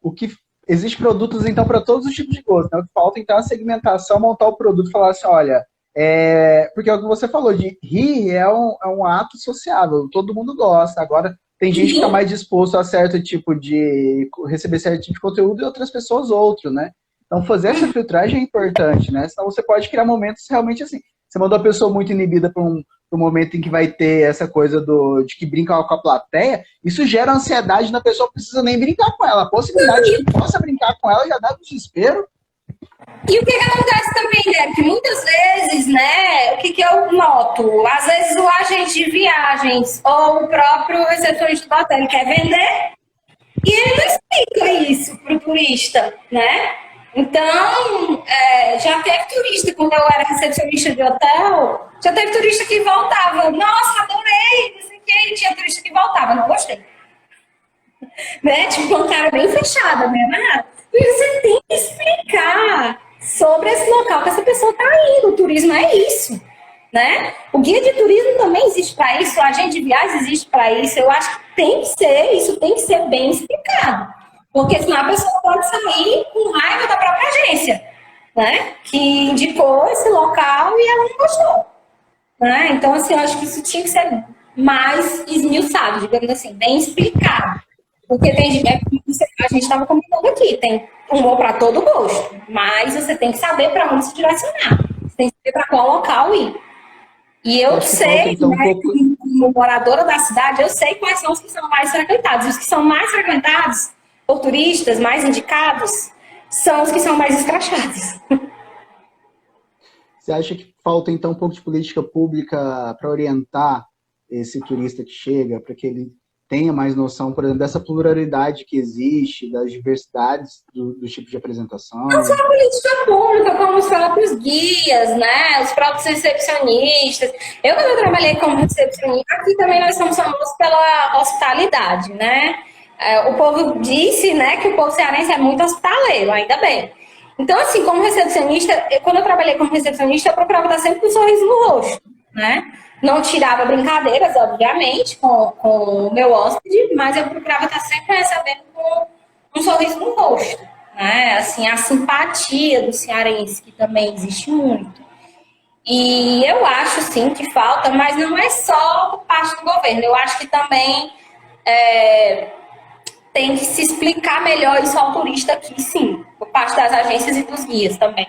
existe produtos então para todos os tipos de gosto, né? O que falta então é a segmentação, montar o produto e falar assim, olha, porque é o que você falou, de rir é um ato sociável, todo mundo gosta. Agora, tem gente que está mais disposto a certo tipo de receber certo tipo de conteúdo e outras pessoas outro, né? Então, fazer essa filtragem é importante, né? Senão você pode criar momentos realmente assim. Você mandou a pessoa muito inibida para um momento em que vai ter essa coisa de que brinca com a plateia, isso gera ansiedade na pessoa, não precisa nem brincar com ela. A possibilidade de que possa brincar com ela já dá desespero. E o que acontece também, né? Que muitas vezes, né, o que eu noto? Às vezes o agente de viagens ou o próprio recepcionista do hotel quer vender e ele não explica isso pro turista, né? Então, já teve turista, quando eu era recepcionista de hotel, já teve turista que voltava. Nossa, adorei, não sei o quê. E tinha turista que voltava, não gostei. Né? Tipo, uma cara bem fechada mesmo. E você tem que explicar sobre esse local que essa pessoa está indo. O turismo é isso. Né? O guia de turismo também existe para isso, o agente de viagens existe para isso. Eu acho que isso tem que ser bem explicado. Porque senão a pessoa pode sair com raiva da própria agência, né? Que indicou esse local e ela não gostou. Né? Então, assim, eu acho que isso tinha que ser mais esmiuçado, digamos assim, bem explicado. Porque tem gente, a gente estava comentando aqui, tem humor para todo gosto, mas você tem que saber para onde se direcionar. Você tem que saber para qual local ir. E eu sei, então, né, como moradora da cidade, eu sei quais são os que são mais frequentados. Os que são mais frequentados por turistas, mais indicados, são os que são mais escrachados. Você acha que falta, então, um pouco de política pública para orientar esse turista que chega, para que ele tenha mais noção, por exemplo, dessa pluralidade que existe, das diversidades do tipo de apresentação? Não só a política pública, como os próprios guias, né? Os próprios recepcionistas. Eu, quando eu trabalhei como recepcionista, aqui também nós somos famosos pela hospitalidade, né? O povo disse, né, que o povo cearense é muito hospitaleiro, ainda bem. Então, assim, como recepcionista, quando eu trabalhei como recepcionista, eu procurava estar sempre com um sorriso no rosto, né? Não tirava brincadeiras, obviamente, com o meu hóspede, mas eu procurava estar sempre recebendo com um sorriso no rosto, né? Assim, a simpatia do cearense, que também existe muito. E eu acho, sim, que falta, mas não é só por parte do governo. Eu acho que também tem que se explicar melhor isso ao turista aqui, sim, por parte das agências e dos guias também.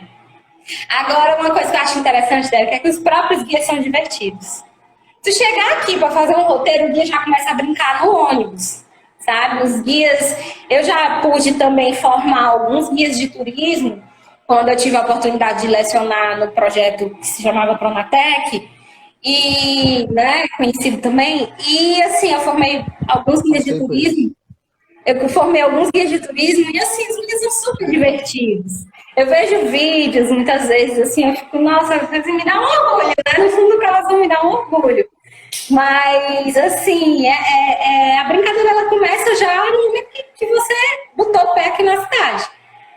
Agora, uma coisa que eu acho interessante, Derek, é que os próprios guias são divertidos. Se chegar aqui para fazer um roteiro, o guia já começa a brincar no ônibus, sabe? Os guias, eu já pude também formar alguns guias de turismo, quando eu tive a oportunidade de lecionar no projeto que se chamava Pronatec, e, né, conhecido também, e assim, eu formei alguns guias de turismo. Eu formei alguns guias de turismo e, assim, os guias são super divertidos. Eu vejo vídeos, muitas vezes, assim, eu fico, nossa, vocês me dão um orgulho, né? No fundo do coração me dá um orgulho. Mas, assim, a brincadeira, ela começa já no momento que você botou o pé aqui na cidade.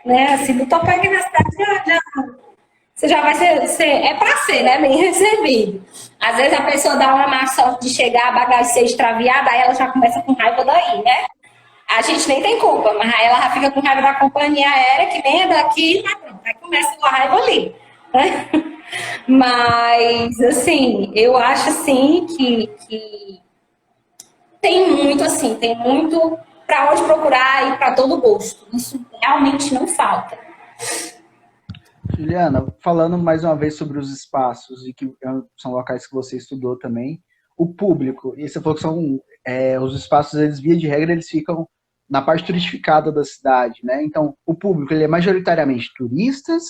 Né? Assim, botou o pé aqui na cidade, você já vai ser é pra ser, né? Bem recebido. Às vezes a pessoa dá uma má sorte de chegar, a bagagem ser extraviada, aí ela já começa com raiva daí, né? A gente nem tem culpa, mas aí ela já fica com raiva da companhia aérea, que nem é daqui, mas pronto, aí começa com a raiva ali. Né? Mas, assim, eu acho, assim, que tem muito para onde procurar e para todo gosto. Isso realmente não falta. Juliana, falando mais uma vez sobre os espaços, e que são locais que você estudou também, o público, e você falou que são os espaços, eles, via de regra, eles ficam na parte turistificada da cidade, né? Então, o público, ele é majoritariamente turistas,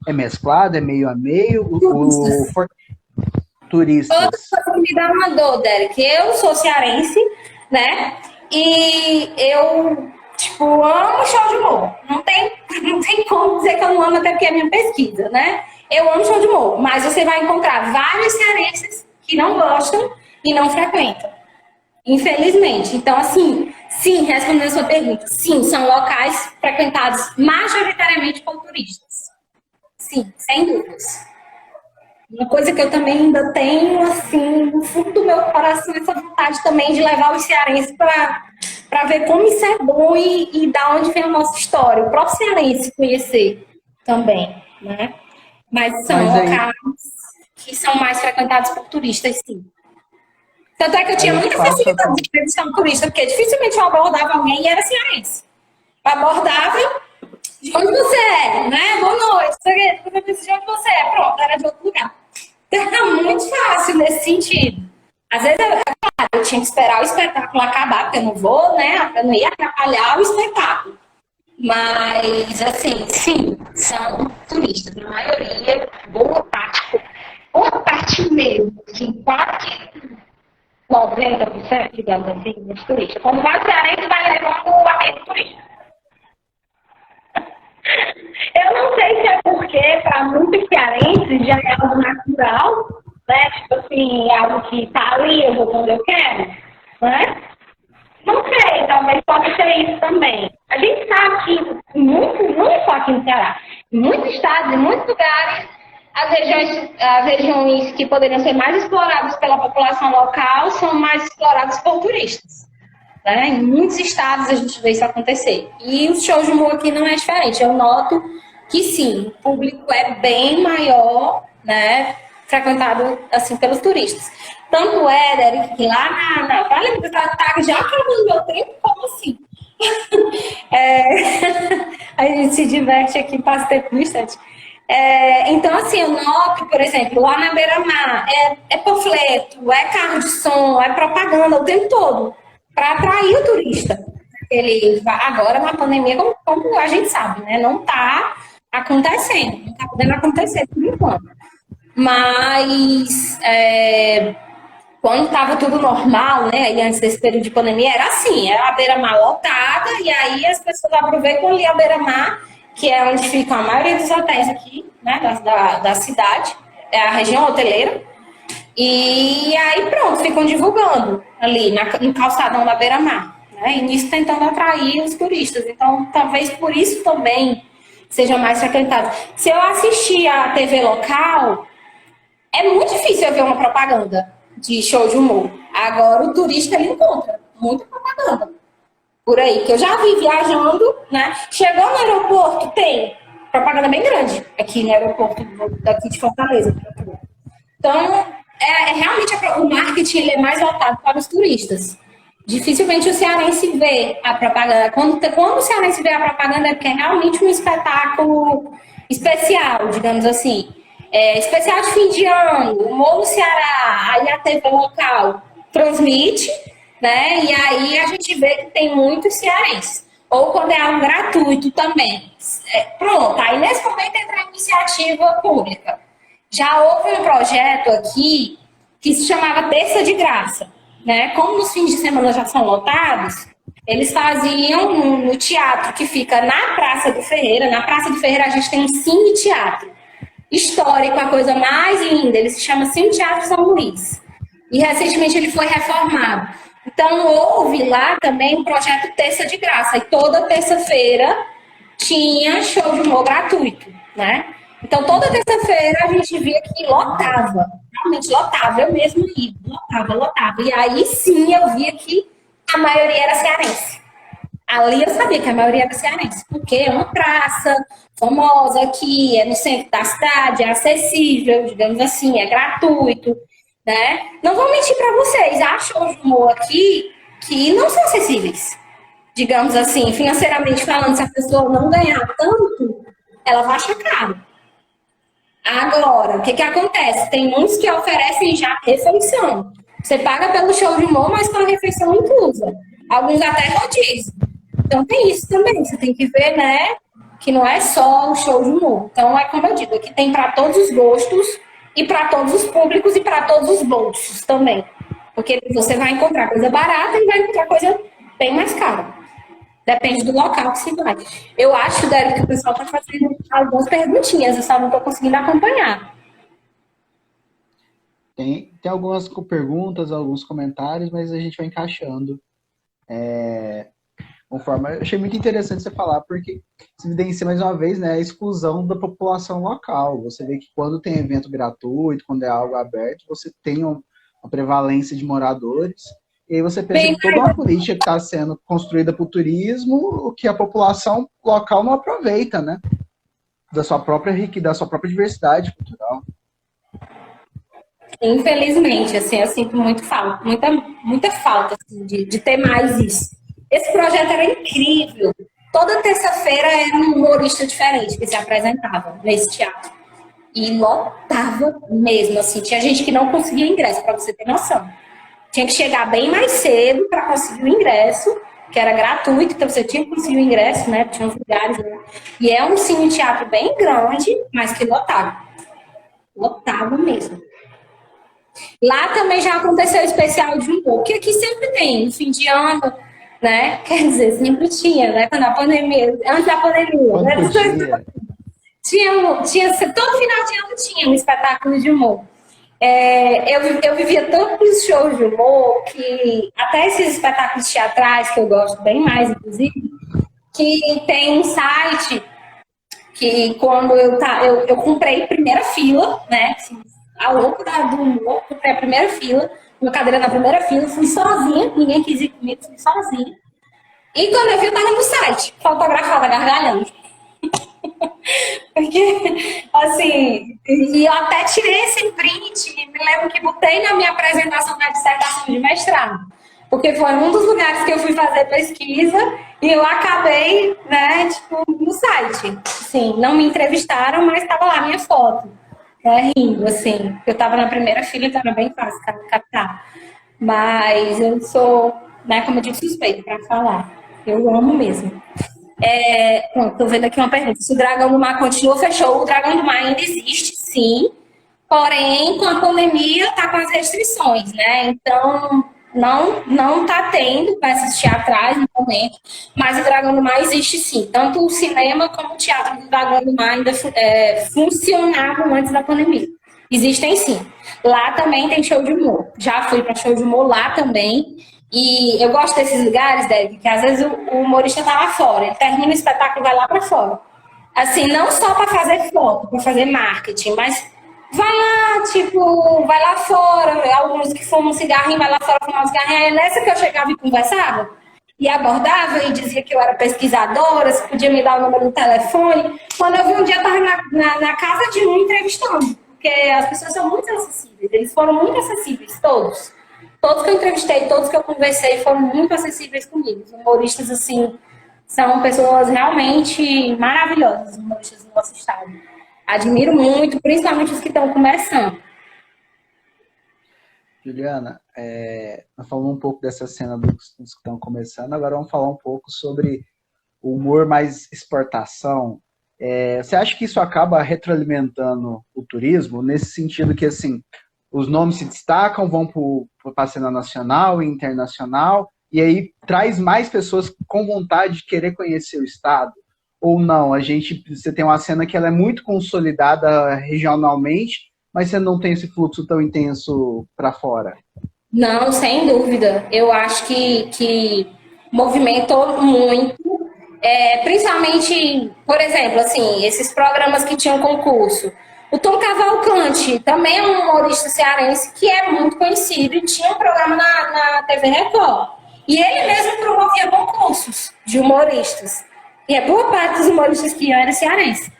é mesclado, é meio a meio, turistas. Outra coisa que me dá uma dor, Derek, eu sou cearense, né? E eu, tipo, amo show de humor. Não tem como dizer que eu não amo, até porque é minha pesquisa, né? Eu amo show de humor, mas você vai encontrar vários cearenses que não gostam e não frequentam. Infelizmente. Então, assim, sim, respondendo a sua pergunta, sim, são locais frequentados majoritariamente por turistas. Sim, sem dúvidas. Uma coisa que eu também ainda tenho, assim, no fundo do meu coração, essa vontade também de levar os cearenses para ver como isso é bom e da onde vem a nossa história. O próprio cearense conhecer também, né? Mas são locais que são mais frequentados por turistas, sim. Tanto é que eu tinha muita facilidade de entrevistar um turista, porque dificilmente eu abordava alguém e era cearense. Eu abordava de onde você é, né? Boa noite, de onde você é, pronto, era de outro lugar. Então era muito fácil nesse sentido. Às vezes, claro, eu tinha que esperar o espetáculo acabar, porque eu não vou, né? Eu não ia atrapalhar o espetáculo. Mas, assim, sim, são turistas. A maioria, boa parte mesmo, assim, quase 90%, digamos assim, dos turistas. Quando vai o cearense, vai levando o amigo turista. Eu não sei se é porque, para muitos cearenses, já é algo natural, né? Tipo assim, algo que tá ali, eu vou quando eu quero, né? Não sei, talvez possa ser isso também. A gente sabe que não só aqui no Ceará, em muitos estados, em muitos lugares, as regiões que poderiam ser mais exploradas pela população local são mais exploradas por turistas. Né? Em muitos estados a gente vê isso acontecer. E o show de humor aqui não é diferente. Eu noto que sim, o público é bem maior, né? Frequentado assim pelos turistas. Tanto é, Derek, que lá na Vale do Taca, já acabou o meu tempo, como assim? A gente se diverte aqui, passa tempo no instante. Então, assim, eu noto, por exemplo, lá na Beira-Mar, é panfleto, é carro de som, é propaganda o tempo todo, para atrair o turista. Agora, na pandemia, como a gente sabe, né? Não está acontecendo, não está podendo acontecer por enquanto. Mas quando estava tudo normal, né? E antes desse período de pandemia, era assim, era a beira-mar lotada, e aí as pessoas aproveitam ali a beira-mar, que é onde ficam a maioria dos hotéis aqui, né? Da cidade, é a região hoteleira. E aí pronto, ficam divulgando ali no calçadão da beira-mar, né? E nisso tentando atrair os turistas. Então, talvez por isso também seja mais frequentado. Se eu assistir a TV local, é muito difícil eu ver uma propaganda de show de humor. Agora o turista ele encontra muita propaganda por aí, que eu já vi viajando, né? Chegou no aeroporto, tem propaganda bem grande aqui no aeroporto daqui de Fortaleza. Então, realmente o marketing ele é mais voltado para os turistas. Dificilmente o cearense vê a propaganda. Quando o cearense vê a propaganda é porque é realmente um espetáculo especial, digamos assim. Especial de fim de ano, humor no Ceará, aí a TV local transmite, né? E aí a gente vê que tem muitos cearenses. Ou quando é algo gratuito também. Pronto, aí nesse momento entra a iniciativa pública. Já houve um projeto aqui que se chamava Terça de Graça. Né? Como nos fins de semana já são lotados, eles faziam no teatro que fica na Praça do Ferreira. Na Praça do Ferreira a gente tem um cine-teatro histórico, a coisa mais linda. Ele se chama Cine Teatro São Luís. E recentemente ele foi reformado. Então houve lá também um projeto Terça de Graça. E toda terça-feira tinha show de humor gratuito, né? Então toda terça-feira a gente via que lotava. Realmente lotava, eu mesmo ia, lotava. E aí sim eu via que a maioria era cearense. Ali eu sabia que a maioria era cearense, porque é uma praça famosa aqui, é no centro da cidade, é acessível, digamos assim, é gratuito, né? Não vou mentir para vocês, há shows de humor aqui que não são acessíveis. Digamos assim, financeiramente falando, se a pessoa não ganhar tanto, ela vai achar caro. Agora, o que acontece? Tem muitos que oferecem já refeição. Você paga pelo show de humor, mas com a refeição inclusa. Alguns até rodízio. Então tem isso também. Você tem que ver, né? Que não é só o show de humor. Então é como eu digo, aqui tem para todos os gostos e para todos os públicos e para todos os bolsos também. Porque você vai encontrar coisa barata e vai encontrar coisa bem mais cara. Depende do local que se vai. Eu acho, Derek, que o pessoal está fazendo algumas perguntinhas, eu só não estou conseguindo acompanhar. Tem algumas perguntas, alguns comentários, mas a gente vai encaixando. Conforme eu achei muito interessante você falar, porque se evidencia mais uma vez, né, a exclusão da população local. Você vê que quando tem evento gratuito, quando é algo aberto, você tem uma prevalência de moradores. E aí você pensa que toda uma política que está sendo construída para o turismo, o que a população local não aproveita, né? Da sua própria riqueza, da sua própria diversidade cultural. Infelizmente, assim, eu sinto muita falta assim, de ter mais isso. Esse projeto era incrível. Toda terça-feira era um humorista diferente que se apresentava nesse teatro. E lotava mesmo, assim. Tinha gente que não conseguia ingresso, para você ter noção. Tinha que chegar bem mais cedo para conseguir o ingresso, que era gratuito, então você tinha que conseguir o ingresso, né? Tinha uns lugares, né? E é um cine-teatro bem grande, mas que lotava. Lotava mesmo. Lá também já aconteceu o especial de humor, que aqui sempre tem, no fim de ano, né? Quer dizer, sempre tinha, né? Quando a pandemia, antes da pandemia, né? Todo final de ano tinha um espetáculo de humor. Eu vivia tantos shows de humor que até esses espetáculos teatrais, que eu gosto bem mais, inclusive, que tem um site que quando eu comprei primeira fila, né? Assim, a louca do humor, comprei a primeira fila, uma cadeira na primeira fila, fui sozinha, ninguém quis ir comigo, fui sozinha. E quando eu vi, eu tava no site, fotografada, gargalhando. Porque, assim, e eu até tirei esse print, e me lembro que botei na minha apresentação da dissertação de mestrado. Porque foi um dos lugares que eu fui fazer pesquisa e eu acabei, né, tipo, no site. Assim, não me entrevistaram, mas estava lá a minha foto, né, rindo, assim. Eu estava na primeira fila, então era bem fácil captar. Mas eu sou, né, como eu digo, suspeita para falar. Eu amo mesmo. Tô vendo aqui uma pergunta. Se o Dragão do Mar continua, fechou. O Dragão do Mar ainda existe, sim. Porém, com a pandemia, tá com as restrições, né? Então, não tá tendo peças teatrais no momento. Mas o Dragão do Mar existe, sim. Tanto o cinema como o teatro do Dragão do Mar ainda funcionavam antes da pandemia. Existem, sim. Lá também tem show de humor. Já fui para show de humor lá também. E eu gosto desses lugares, Débora, que às vezes o humorista tá lá fora, ele termina o espetáculo e vai lá para fora. Assim, não só para fazer foto, para fazer marketing, mas vai lá, tipo, vai lá fora, alguns que fumam um cigarrinho, vai lá fora fumar um cigarrinho. É nessa que eu chegava e conversava, e abordava e dizia que eu era pesquisadora, se podia me dar o número do telefone. Quando eu vi um dia, eu estava na casa de um entrevistando, porque as pessoas são muito acessíveis, eles foram muito acessíveis, todos. Todos que eu entrevistei, todos que eu conversei foram muito acessíveis comigo. Os humoristas, assim, são pessoas realmente maravilhosas, os humoristas do nosso estado. Admiro muito, principalmente os que estão começando. Juliana, nós falamos um pouco dessa cena dos que estão começando, agora vamos falar um pouco sobre o humor mais exportação. Você acha que isso acaba retroalimentando o turismo, nesse sentido que, assim, os nomes se destacam, vão para a cena nacional e internacional, e aí traz mais pessoas com vontade de querer conhecer o estado? Ou não? Você tem uma cena que ela é muito consolidada regionalmente, mas você não tem esse fluxo tão intenso para fora? Não, sem dúvida. Eu acho que movimentou muito, principalmente, por exemplo, assim, esses programas que tinham concurso. O Tom Cavalcante também é um humorista cearense que é muito conhecido e tinha um programa na TV Record. E ele mesmo promovia concursos de humoristas. E a boa parte dos humoristas que iam era cearense.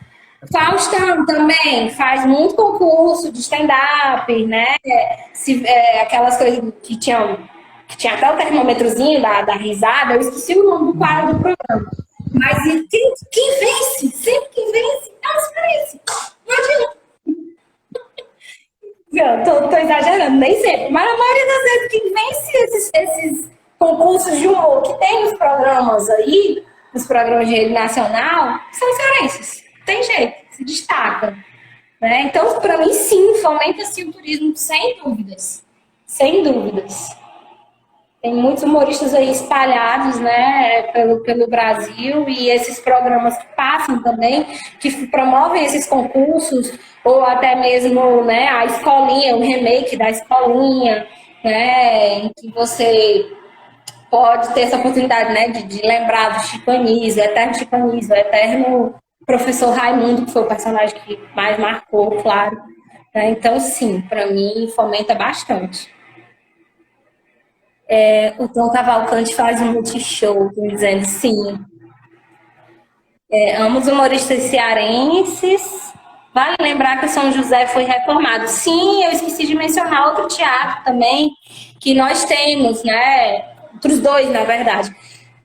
Faustão também faz muito concurso de stand-up, né? Aquelas coisas que tinha até o termômetrozinho da risada. Eu esqueci o nome do quadro do programa. Mas quem vence, sempre que vence, é um cearense. Não adianta. Tô exagerando, nem sempre. Mas a maioria das vezes quem vence esses concursos de humor que tem nos programas aí, nos programas de rede nacional, são cearenses. Tem jeito, se destacam. Né? Então, para mim, sim, fomenta-se o turismo, sem dúvidas. Sem dúvidas. Tem muitos humoristas aí espalhados, né, pelo Brasil, e esses programas que passam também, que promovem esses concursos, ou até mesmo, né, a escolinha, o remake da escolinha, né, em que você pode ter essa oportunidade, né, de lembrar do Chico Anísio, o eterno professor Raimundo, que foi o personagem que mais marcou, claro. Né? Então, sim, para mim, fomenta bastante. O Tom Cavalcante faz um multishow, dizendo sim. Amo os humoristas cearenses. Vale lembrar que o São José foi reformado. Sim, eu esqueci de mencionar outro teatro também, que nós temos, né? Outros dois, na verdade.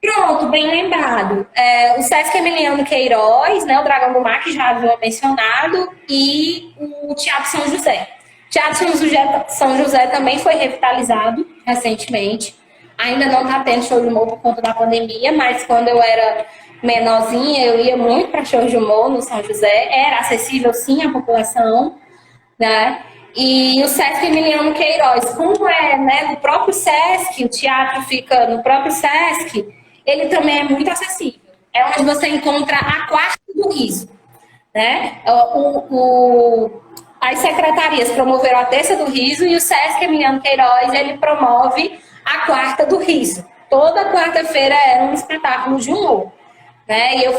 Pronto, bem lembrado. O Sesc Emiliano Queiroz, né? O Dragão do Mar, que já havia mencionado, e o Teatro São José. O Teatro São José também foi revitalizado recentemente. Ainda não está tendo show de humor por conta da pandemia, mas quando eu era menorzinha, eu ia muito para show de humor no São José. Era acessível, sim, à população, né? E o Sesc Emiliano Queiroz, como é, né, do próprio Sesc, o teatro fica no próprio Sesc, ele também é muito acessível. É onde você encontra a Quarta do Riso, né? As secretarias promoveram a Terça do Riso e o Sesc Emiliano Queiroz, ele promove a Quarta do Riso. Toda quarta-feira era um espetáculo de humor, né? E eu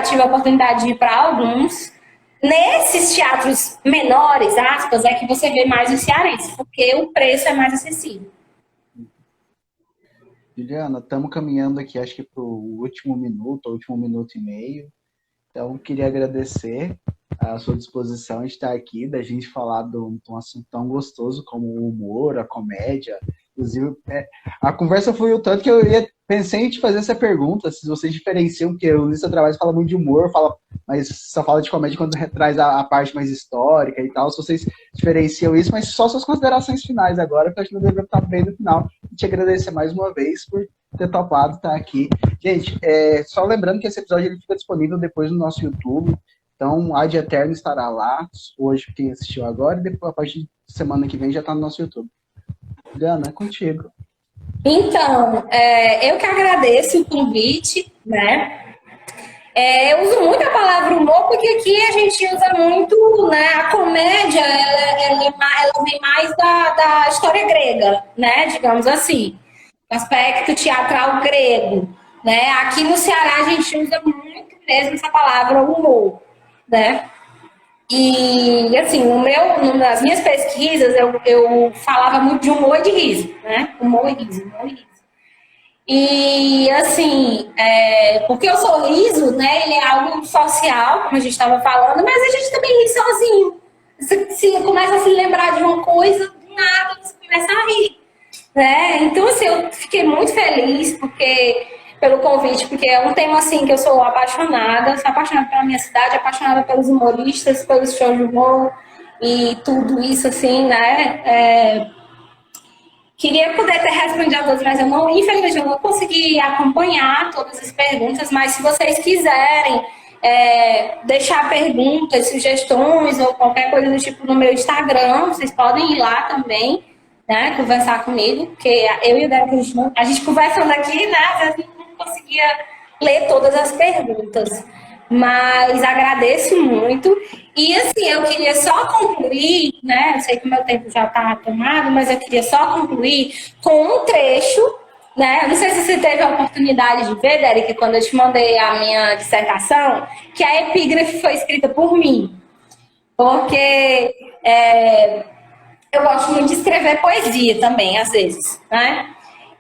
tive a oportunidade de ir para alguns. Nesses teatros menores, aspas, é que você vê mais os cearenses, porque o preço é mais acessível. Juliana, estamos caminhando aqui, acho que para o último minuto e meio. Então, queria agradecer a sua disposição de estar aqui, da gente falar de um assunto tão gostoso como o humor, a comédia. Inclusive, a conversa fluiu tanto que pensei em te fazer essa pergunta, se vocês diferenciam, porque o Lista Trabalhos fala muito de humor, mas só fala de comédia quando traz a parte mais histórica e tal, se vocês diferenciam isso, mas só suas considerações finais agora, que eu acho que não deveria estar bem no final. E te agradecer mais uma vez por ter topado estar aqui. Gente, só lembrando que esse episódio ele fica disponível depois no nosso YouTube, então Ad Eterno estará lá, hoje quem assistiu agora, e depois, a partir de semana que vem já está no nosso YouTube. Juliana, é contigo. Então, eu que agradeço o convite, né? Eu uso muito a palavra humor porque aqui a gente usa muito, né? A comédia, ela vem mais da história grega, né? Digamos assim, aspecto teatral grego, né? Aqui no Ceará a gente usa muito mesmo essa palavra humor, né? E, assim, nas minhas pesquisas, eu falava muito de humor e de riso, né? Humor e riso, humor e riso. E, assim, porque o sorriso, né, ele é algo social, como a gente estava falando, mas a gente também ri sozinho. Você começa a se lembrar de uma coisa, do nada você começa a rir, né? Então, assim, eu fiquei muito feliz pelo convite, porque é um tema, assim, que eu sou apaixonada pela minha cidade, apaixonada pelos humoristas, pelos shows de humor e tudo isso, assim, né? Queria poder ter respondido a todas, mas infelizmente, eu não consegui acompanhar todas as perguntas, mas se vocês quiserem deixar perguntas, sugestões ou qualquer coisa do tipo no meu Instagram, vocês podem ir lá também, né, conversar comigo, porque eu e o Derek, a gente conversando aqui, né, às vezes não conseguia ler todas as perguntas, mas agradeço muito. E assim, eu queria só concluir, né, eu sei que o meu tempo já está tomado, mas eu queria só concluir com um trecho, né, eu não sei se você teve a oportunidade de ver, Derek, quando eu te mandei a minha dissertação, que a epígrafe foi escrita por mim, porque eu gosto muito de escrever poesia também, às vezes, né?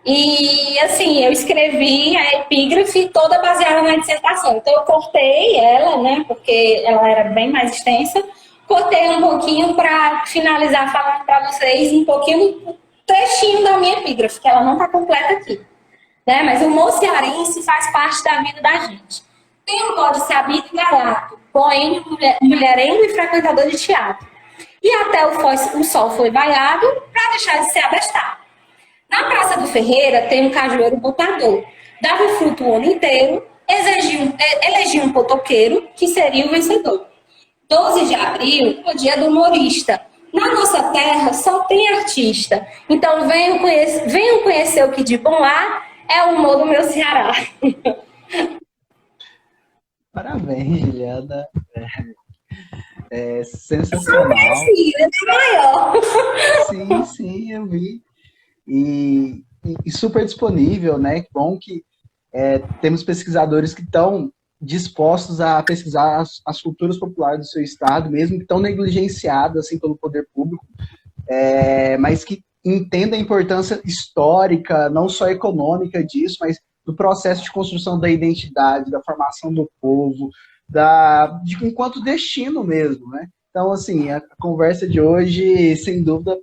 E, assim, eu escrevi a epígrafe toda baseada na dissertação. Então, eu cortei ela, né? Porque ela era bem mais extensa. Cortei um pouquinho para finalizar falando para vocês um pouquinho do trechinho da minha epígrafe, que ela não está completa aqui, né? Mas o humor cearense faz parte da vida da gente. Tem um bode sabido e gaiato, boêmio, mulherengo e frequentador de teatro. E até o sol foi vaiado para deixar de ser abestado. Na Praça do Ferreira tem um cajueiro botador. Dava fruto o ano inteiro, elegia um potoqueiro, que seria o vencedor. 12 de abril, o dia do humorista. Na nossa terra só tem artista. Então venham conhecer o que de bom há, é o humor do meu Ceará. Parabéns, Juliana. É sensacional. É maior. Sim, eu vi. E super disponível, né? Que bom que temos pesquisadores que estão dispostos a pesquisar as culturas populares do seu estado, mesmo que tão negligenciadas assim, pelo poder público, mas que entendem a importância histórica, não só econômica disso, mas do processo de construção da identidade, da formação do povo, enquanto destino mesmo, né? Então, assim, a conversa de hoje, sem dúvida,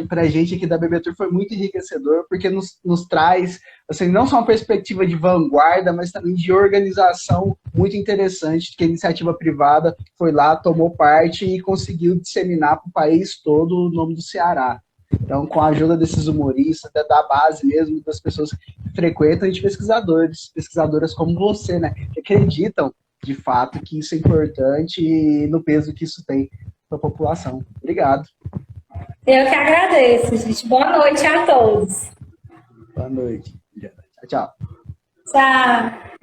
para a gente aqui da BB Tour foi muito enriquecedor, porque nos traz, assim, não só uma perspectiva de vanguarda, mas também de organização muito interessante, que a iniciativa privada foi lá, tomou parte e conseguiu disseminar para o país todo o nome do Ceará. Então, com a ajuda desses humoristas, da base mesmo, das pessoas que frequentam, a gente pesquisadoras como você, né, que acreditam, de fato, que isso é importante e no peso que isso tem para a população. Obrigado. Eu que agradeço, gente. Boa noite a todos. Boa noite. Tchau, tchau. Tchau.